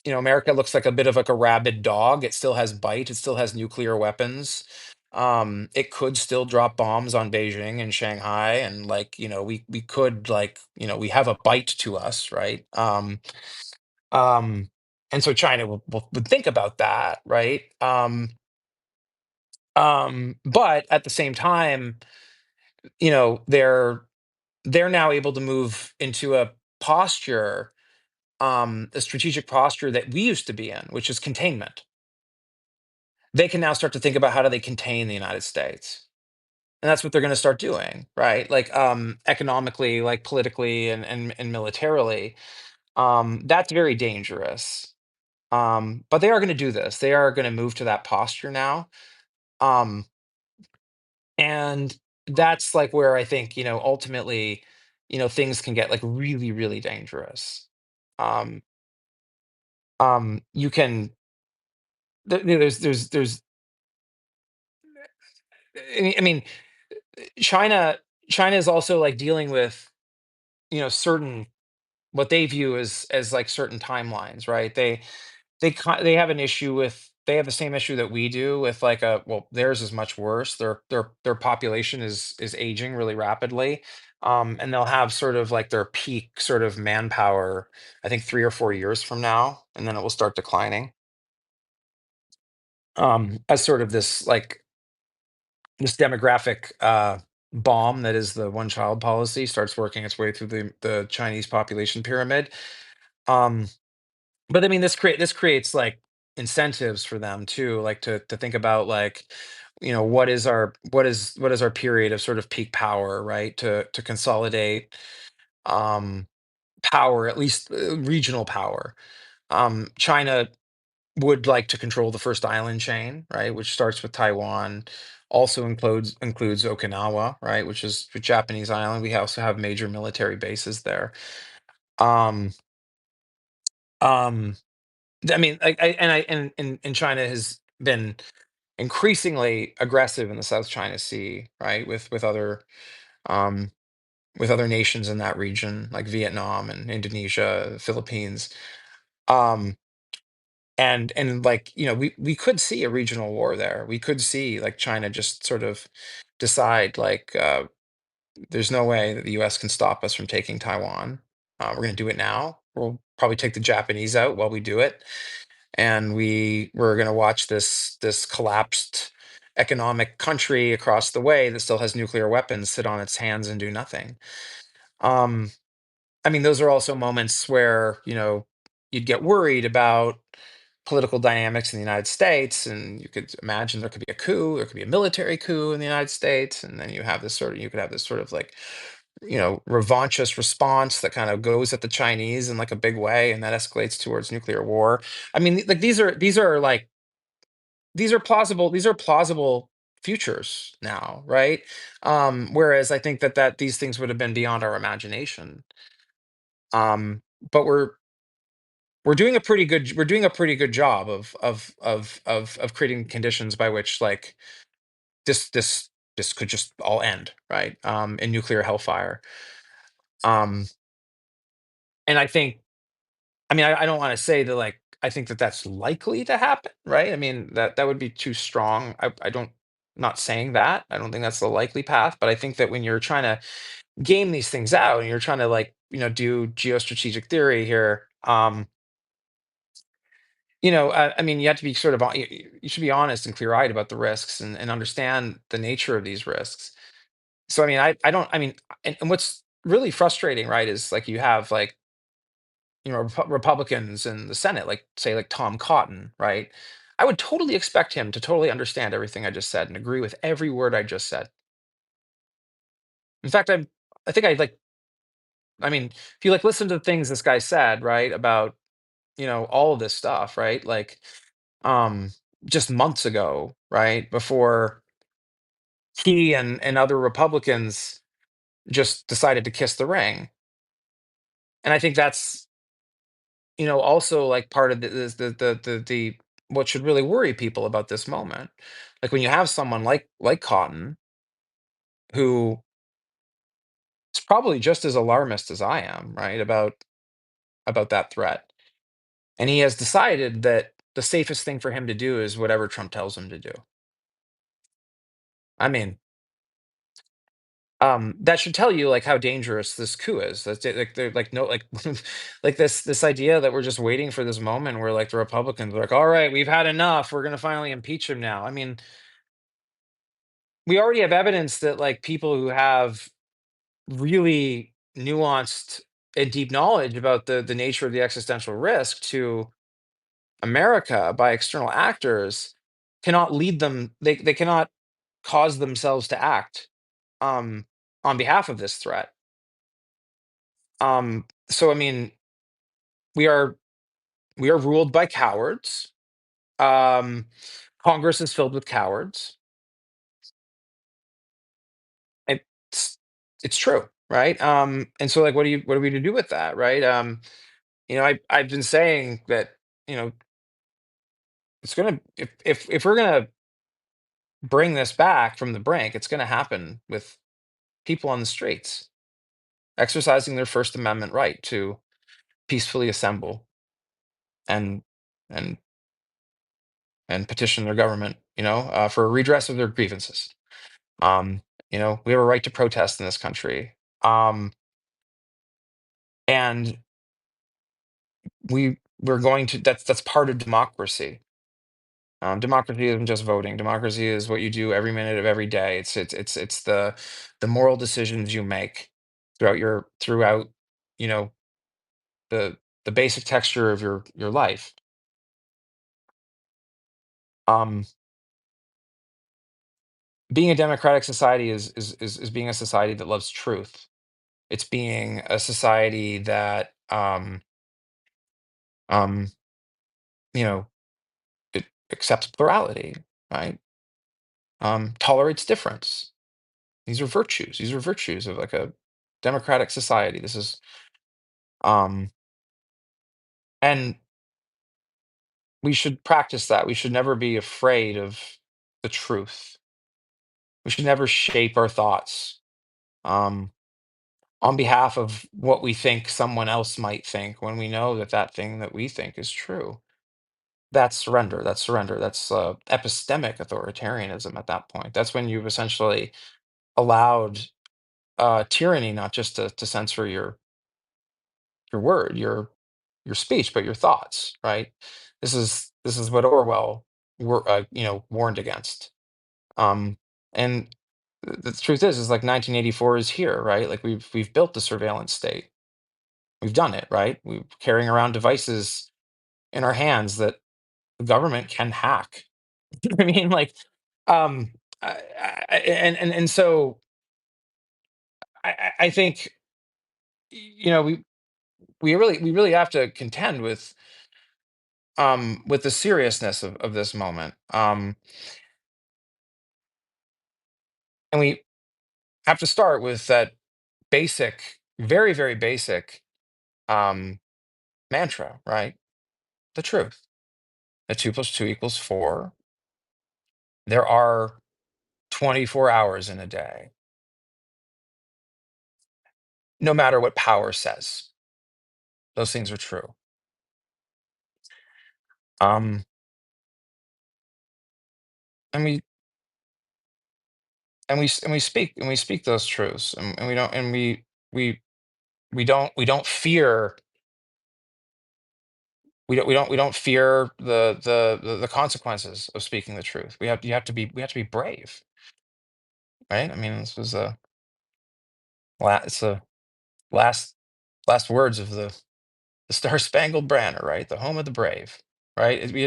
America looks like a bit of like a rabid dog. It still has bite. It still has nuclear weapons. It could still drop bombs on Beijing and Shanghai, and like we could like we have a bite to us, right? Um, and so China would think about that, right? But at the same time, they're now able to move into a strategic posture that we used to be in, which is containment. They can now start to think about how do they contain the United States. And that's what they're going to start doing, right? Like economically, like politically and militarily. That's very dangerous. But they are going to do this. They are going to move to that posture now. Um, and that's like where I think, ultimately, things can get like really, really dangerous. Um, you can there's I mean, China China is also like dealing with certain what they view as like certain timelines, right? They have an issue with they have the same issue that we do with like a well theirs is much worse. Their population is aging really rapidly. And they'll have sort of like their peak sort of manpower, I think 3 or 4 years from now, and then it will start declining. as sort of this like this demographic bomb that is the one child policy starts working its way through the Chinese population pyramid. Um, but I mean, this creates like incentives for them too, like to think about like, what is our period of sort of peak power, right? To consolidate um, power, at least regional power. China would like to control the first island chain, right, which starts with Taiwan, also includes Okinawa, right, which is a Japanese island. We also have major military bases there. Um, um, I mean, and China has been increasingly aggressive in the South China Sea, right, um, with other nations in that region like Vietnam and Indonesia, Philippines. Um, and like we could see a regional war there. We could see like China just sort of decide like there's no way that the US can stop us from taking Taiwan. We're going to do it now. We'll probably take the Japanese out while we do it, and we're going to watch this collapsed economic country across the way that still has nuclear weapons sit on its hands and do nothing. um I mean, those are also moments where, you'd get worried about political dynamics in the United States, and you could imagine there could be a coup, there could be a military coup in the United States, and then you could have this sort of like, revanchist response that kind of goes at the Chinese in like a big way, and that escalates towards nuclear war. I mean, like these are plausible futures now, right? Whereas I think that these things would have been beyond our imagination. But we're doing a pretty good job of creating conditions by which like this this this could just all end, right? In nuclear hellfire. Um, and I mean, I don't want to say that like I think that that's likely to happen, right? I mean that would be too strong. I don't not saying that. I don't think that's the likely path, but I think that when you're trying to game these things out and you're trying to like do geostrategic theory here. I mean, you have to be sort of, you should be honest and clear-eyed about the risks and understand the nature of these risks. So, I mean, I don't, I mean, and what's really frustrating, right, is like you have like, Republicans in the Senate, like say like Tom Cotton, right? I would totally expect him to totally understand everything I just said and agree with every word I just said. In fact, I think I like, I mean, if you like listen to the things this guy said, right, about, all of this stuff, right? Like, um, just months ago, right? Before he and other Republicans just decided to kiss the ring. And I think that's, also like part of the what should really worry people about this moment. Like when you have someone like Cotton, who is probably just as alarmist as I am, right, about that threat. And he has decided that the safest thing for him to do is whatever Trump tells him to do. I mean, that should tell you like how dangerous this coup is. That's it, like they're like no like like this idea that we're just waiting for this moment where like the Republicans are like, all right, we've had enough. We're gonna finally impeach him now. I mean, we already have evidence that like people who have really nuanced and deep knowledge about the nature of the existential risk to America by external actors cannot lead them. They cannot cause themselves to act um on behalf of this threat. So I mean, we are we are ruled by cowards. Um, Congress is filled with cowards. It's it's true, right? And so like, what are we to do with that, right? I've been saying that you know it's gonna if we're gonna bring this back from the brink, it's gonna happen with people on the streets exercising their First Amendment right to peacefully assemble and and and petition their government, for a redress of their grievances. Um, we have a right to protest in this country. And we're going to that's part of democracy. Democracy isn't just voting. Democracy is what you do every minute of every day. It's the moral decisions you make throughout you know the the basic texture of your life. Um, Being a democratic society is being a society that loves truth. It's being a society that um, you know it accepts plurality, right? Tolerates difference. These are virtues. These are virtues of like a democratic society. This is um, and we should practice that. We should never be afraid of the truth. We should never shape our thoughts um, on behalf of what we think someone else might think when we know that that thing that we think is true. That's surrender. That's surrender. That's epistemic authoritarianism at that point. That's when you've essentially allowed tyranny not just to censor your word, your speech, but your thoughts, right? This is what Orwell warned against. Um, and the truth is like 1984 is here, right? Like we've built the surveillance state. We've done it, right? We're carrying around devices in our hands that the government can hack. I mean, like, um, and so I think we really have to contend with the seriousness of this moment. And we have to start with that basic, very, very basic um, mantra, right? The truth. That 2 + 2 = 4. There are 24 hours in a day, no matter what power says. Those things are true. Um, and we speak those truths, and we don't and we don't fear we don't fear the consequences of speaking the truth. We have to be brave, right? I mean, this was it's the last last words of the Star Spangled Banner, right? The home of the brave, right? We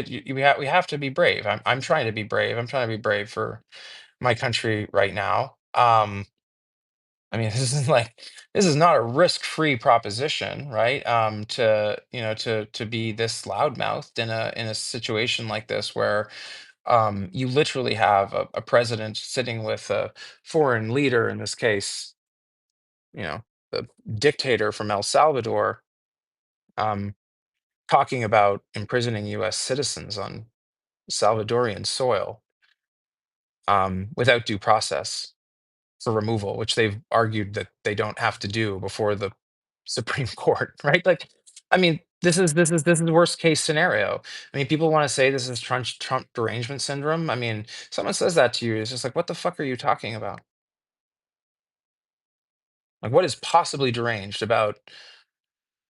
have to be brave. I'm trying to be brave. I'm trying to be brave for my country right now. I mean, this is not a risk-free proposition, right? To be this loudmouthed in a situation like this where you literally have a president sitting with a foreign leader, in this case, you know, the dictator from El Salvador, um, talking about imprisoning U.S. citizens on Salvadorian soil without due process for removal, which they've argued that they don't have to do before the Supreme Court, right? Like, I mean, this is worst case scenario. I mean, people want to say this is Trump derangement syndrome. I mean, someone says that to you, it's just like, what the fuck are you talking about? Like, what is possibly deranged about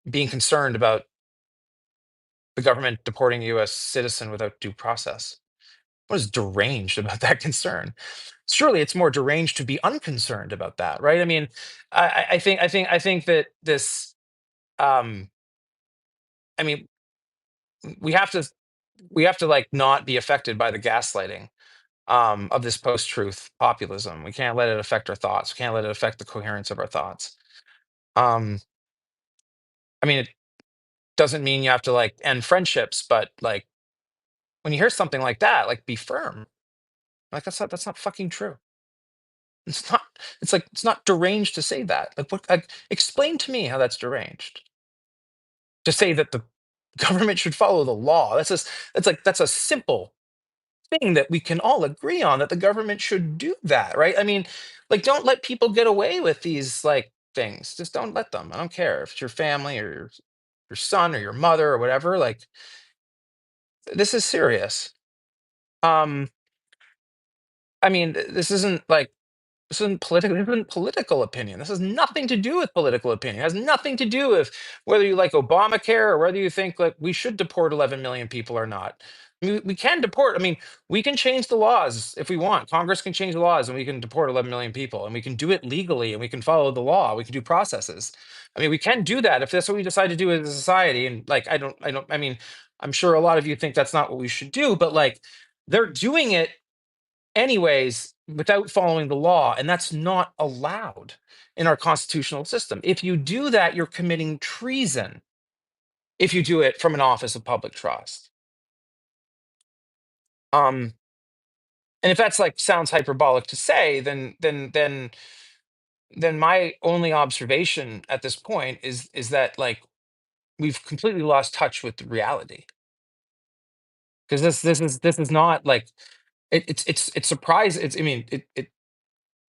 being concerned about the government deporting a U.S. citizen without due process? What is deranged about that concern? Surely it's more deranged to be unconcerned about that, right? I mean, I think that this. Um, I mean, we have to like not be affected by the gaslighting of this post-truth populism. We can't let it affect our thoughts. We can't let it affect the coherence of our thoughts. Um, I mean, it doesn't mean you have to like end friendships, but like when you hear something like that, like be firm. Like that's not fucking true. It's not. It's like it's not deranged to say that. Like what? Like, explain to me how that's deranged. To say that the government should follow the law. That's a simple thing that we can all agree on, that the government should do that, right? I mean, like, don't let people get away with these like things. Just don't let them. I don't care if it's your family or your son or your mother or whatever. Like, this is serious. Um, I mean, this isn't political opinion. This has nothing to do with political opinion. It has nothing to do with whether you like Obamacare or whether you think like we should deport 11 million people or not. We can deport. I mean, we can change the laws if we want. Congress can change the laws, and we can deport 11 million people, and we can do it legally, and we can follow the law. We can do processes. I mean, we can do that if that's what we decide to do as a society. And like, I mean, I'm sure a lot of you think that's not what we should do, but like, they're doing it anyways without following the law, and that's not allowed in our constitutional system. If you do that, you're committing treason. If you do it from an office of public trust. Um, And if that's like sounds hyperbolic to say, then my only observation at this point is that like we've completely lost touch with the reality. Because this is not like it's surprising. It's I mean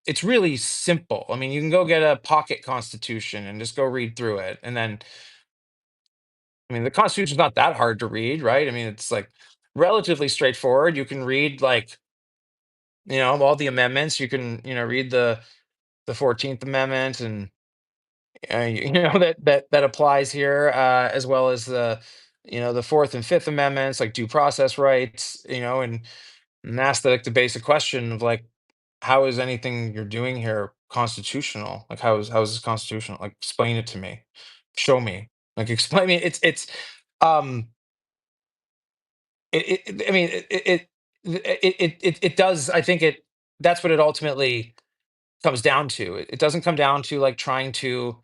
it's really simple. I mean, you can go get a pocket constitution and just go read through it. And then I mean the constitution's not that hard to read, right? I mean, it's like relatively straightforward. You can read like, all the amendments. You can, read the 14th Amendment, and that applies here, as well as the Fourth and Fifth Amendments, like due process rights, and ask the basic question of like, how is anything you're doing here constitutional? Like, how is this constitutional? Like, explain it to me, show me, like, explain me. Um, I mean, it does. I think that's what it ultimately comes down to. It doesn't come down to like trying to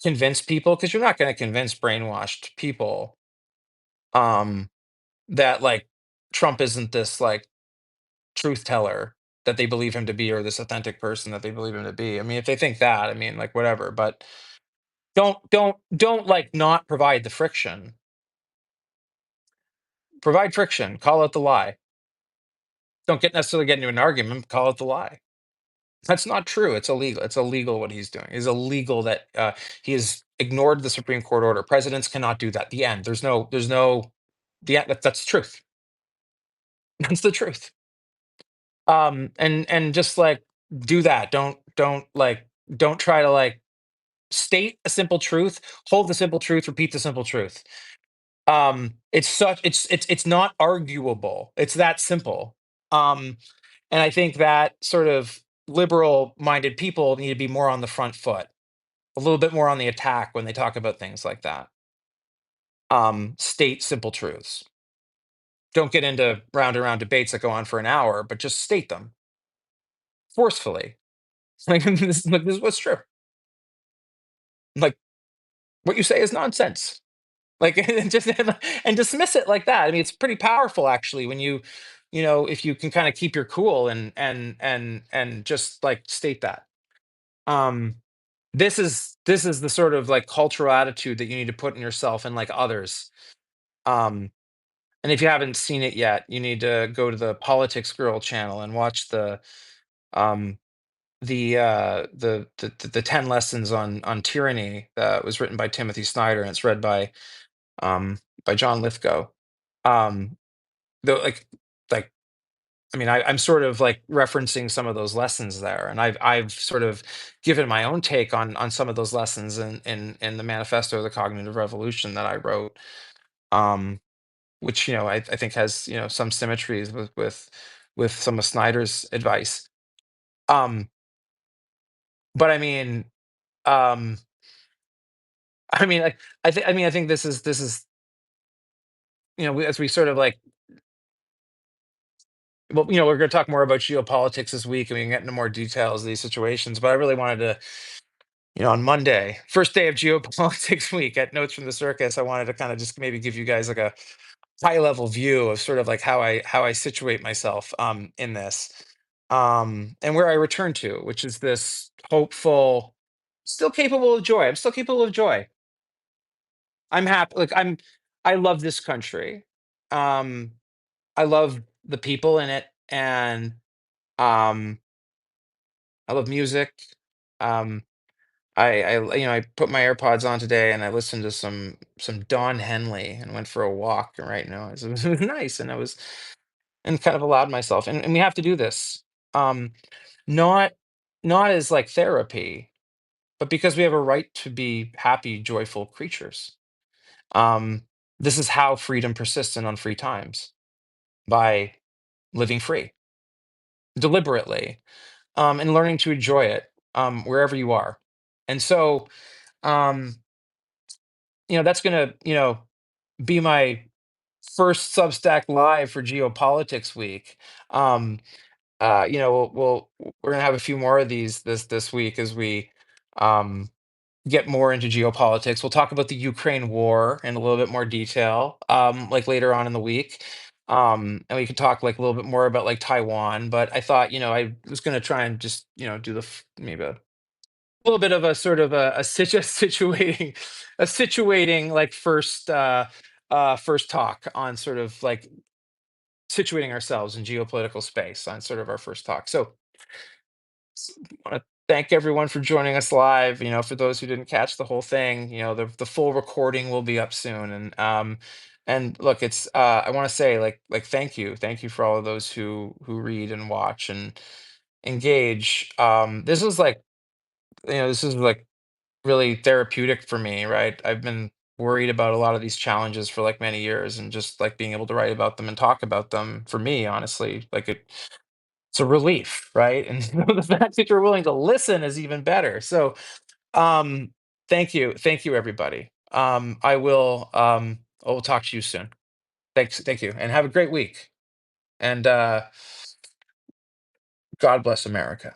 convince people, because you're not going to convince brainwashed people um that like Trump isn't this like truth teller that they believe him to be, or this authentic person that they believe him to be. I mean, if they think that, I mean, like, whatever. But don't like not provide the friction. Provide friction, call out the lie. Don't necessarily get into an argument, call out the lie. That's not true. It's illegal. It's illegal what he's doing. It's illegal that he has ignored the Supreme Court order. Presidents cannot do that. The end. There's no the end. That's the truth. That's the truth. And just like do that. Don't try to like state a simple truth, hold the simple truth, repeat the simple truth. It's not arguable. It's that simple. Um, and I think that sort of liberal minded people need to be more on the front foot, a little bit more on the attack when they talk about things like that. State simple truths. Don't get into round and round debates that go on for an hour, but just state them forcefully. Like, this is what's true. Like, what you say is nonsense. Like, and just and dismiss it like that. I mean, it's pretty powerful actually when if you can kind of keep your cool and just like state that. Um, this is the sort of like cultural attitude that you need to put in yourself and like others. Um, and if you haven't seen it yet, you need to go to the Politics Girl channel and watch um the 10 lessons on tyranny that was written by Timothy Snyder, and it's read by John Lithgow. Um though like I mean, I'm sort of like referencing some of those lessons there, and I've sort of given my own take on some of those lessons in the manifesto of the cognitive revolution that I wrote. Um which I think has some symmetries with some of Snyder's advice. Um but um I think this is as we sort of like, well, we're going to talk more about geopolitics this week, and we can get into more details of these situations. But I really wanted to, on Monday, first day of geopolitics week at Notes from the Circus, I wanted to kind of just maybe give you guys like a high level view of sort of like how I situate myself in this, and where I return to, which is this hopeful, still capable of joy. I'm still capable of joy. I'm happy. Like, I love this country. Um, I love the people in it, and um, I love music. Um, I put my AirPods on today, and I listened to some Don Henley and went for a walk. Right now, it was nice, and I was and kind of allowed myself, and we have to do this. Um, not not as like therapy, but because we have a right to be happy, joyful creatures. Um, this is how freedom persists in unfree times. by living free deliberately, and learning to enjoy it, wherever you are. And so, um, that's gonna, be my first Substack live for Geopolitics Week. Um, we're gonna have a few more of these this week as we um, get more into geopolitics. We'll talk about the Ukraine war in a little bit more detail, like later on in the week. And we could talk like a little bit more about like Taiwan. But I thought, I was gonna try and just, do the maybe a little bit of a sort of a situating a situating like first talk on sort of like situating ourselves in geopolitical space on sort of our first talk. So I want to thank everyone for joining us live. For those who didn't catch the whole thing, the full recording will be up soon. And look, it's I want to say like thank you for all of those who read and watch and engage. This is like really therapeutic for me, right? I've been worried about a lot of these challenges for like many years, and just like being able to write about them and talk about them for me, honestly, like it's a relief, right? And the fact that you're willing to listen is even better. So, um, thank you, everybody. I will talk to you soon. Thank you, and have a great week. And God bless America.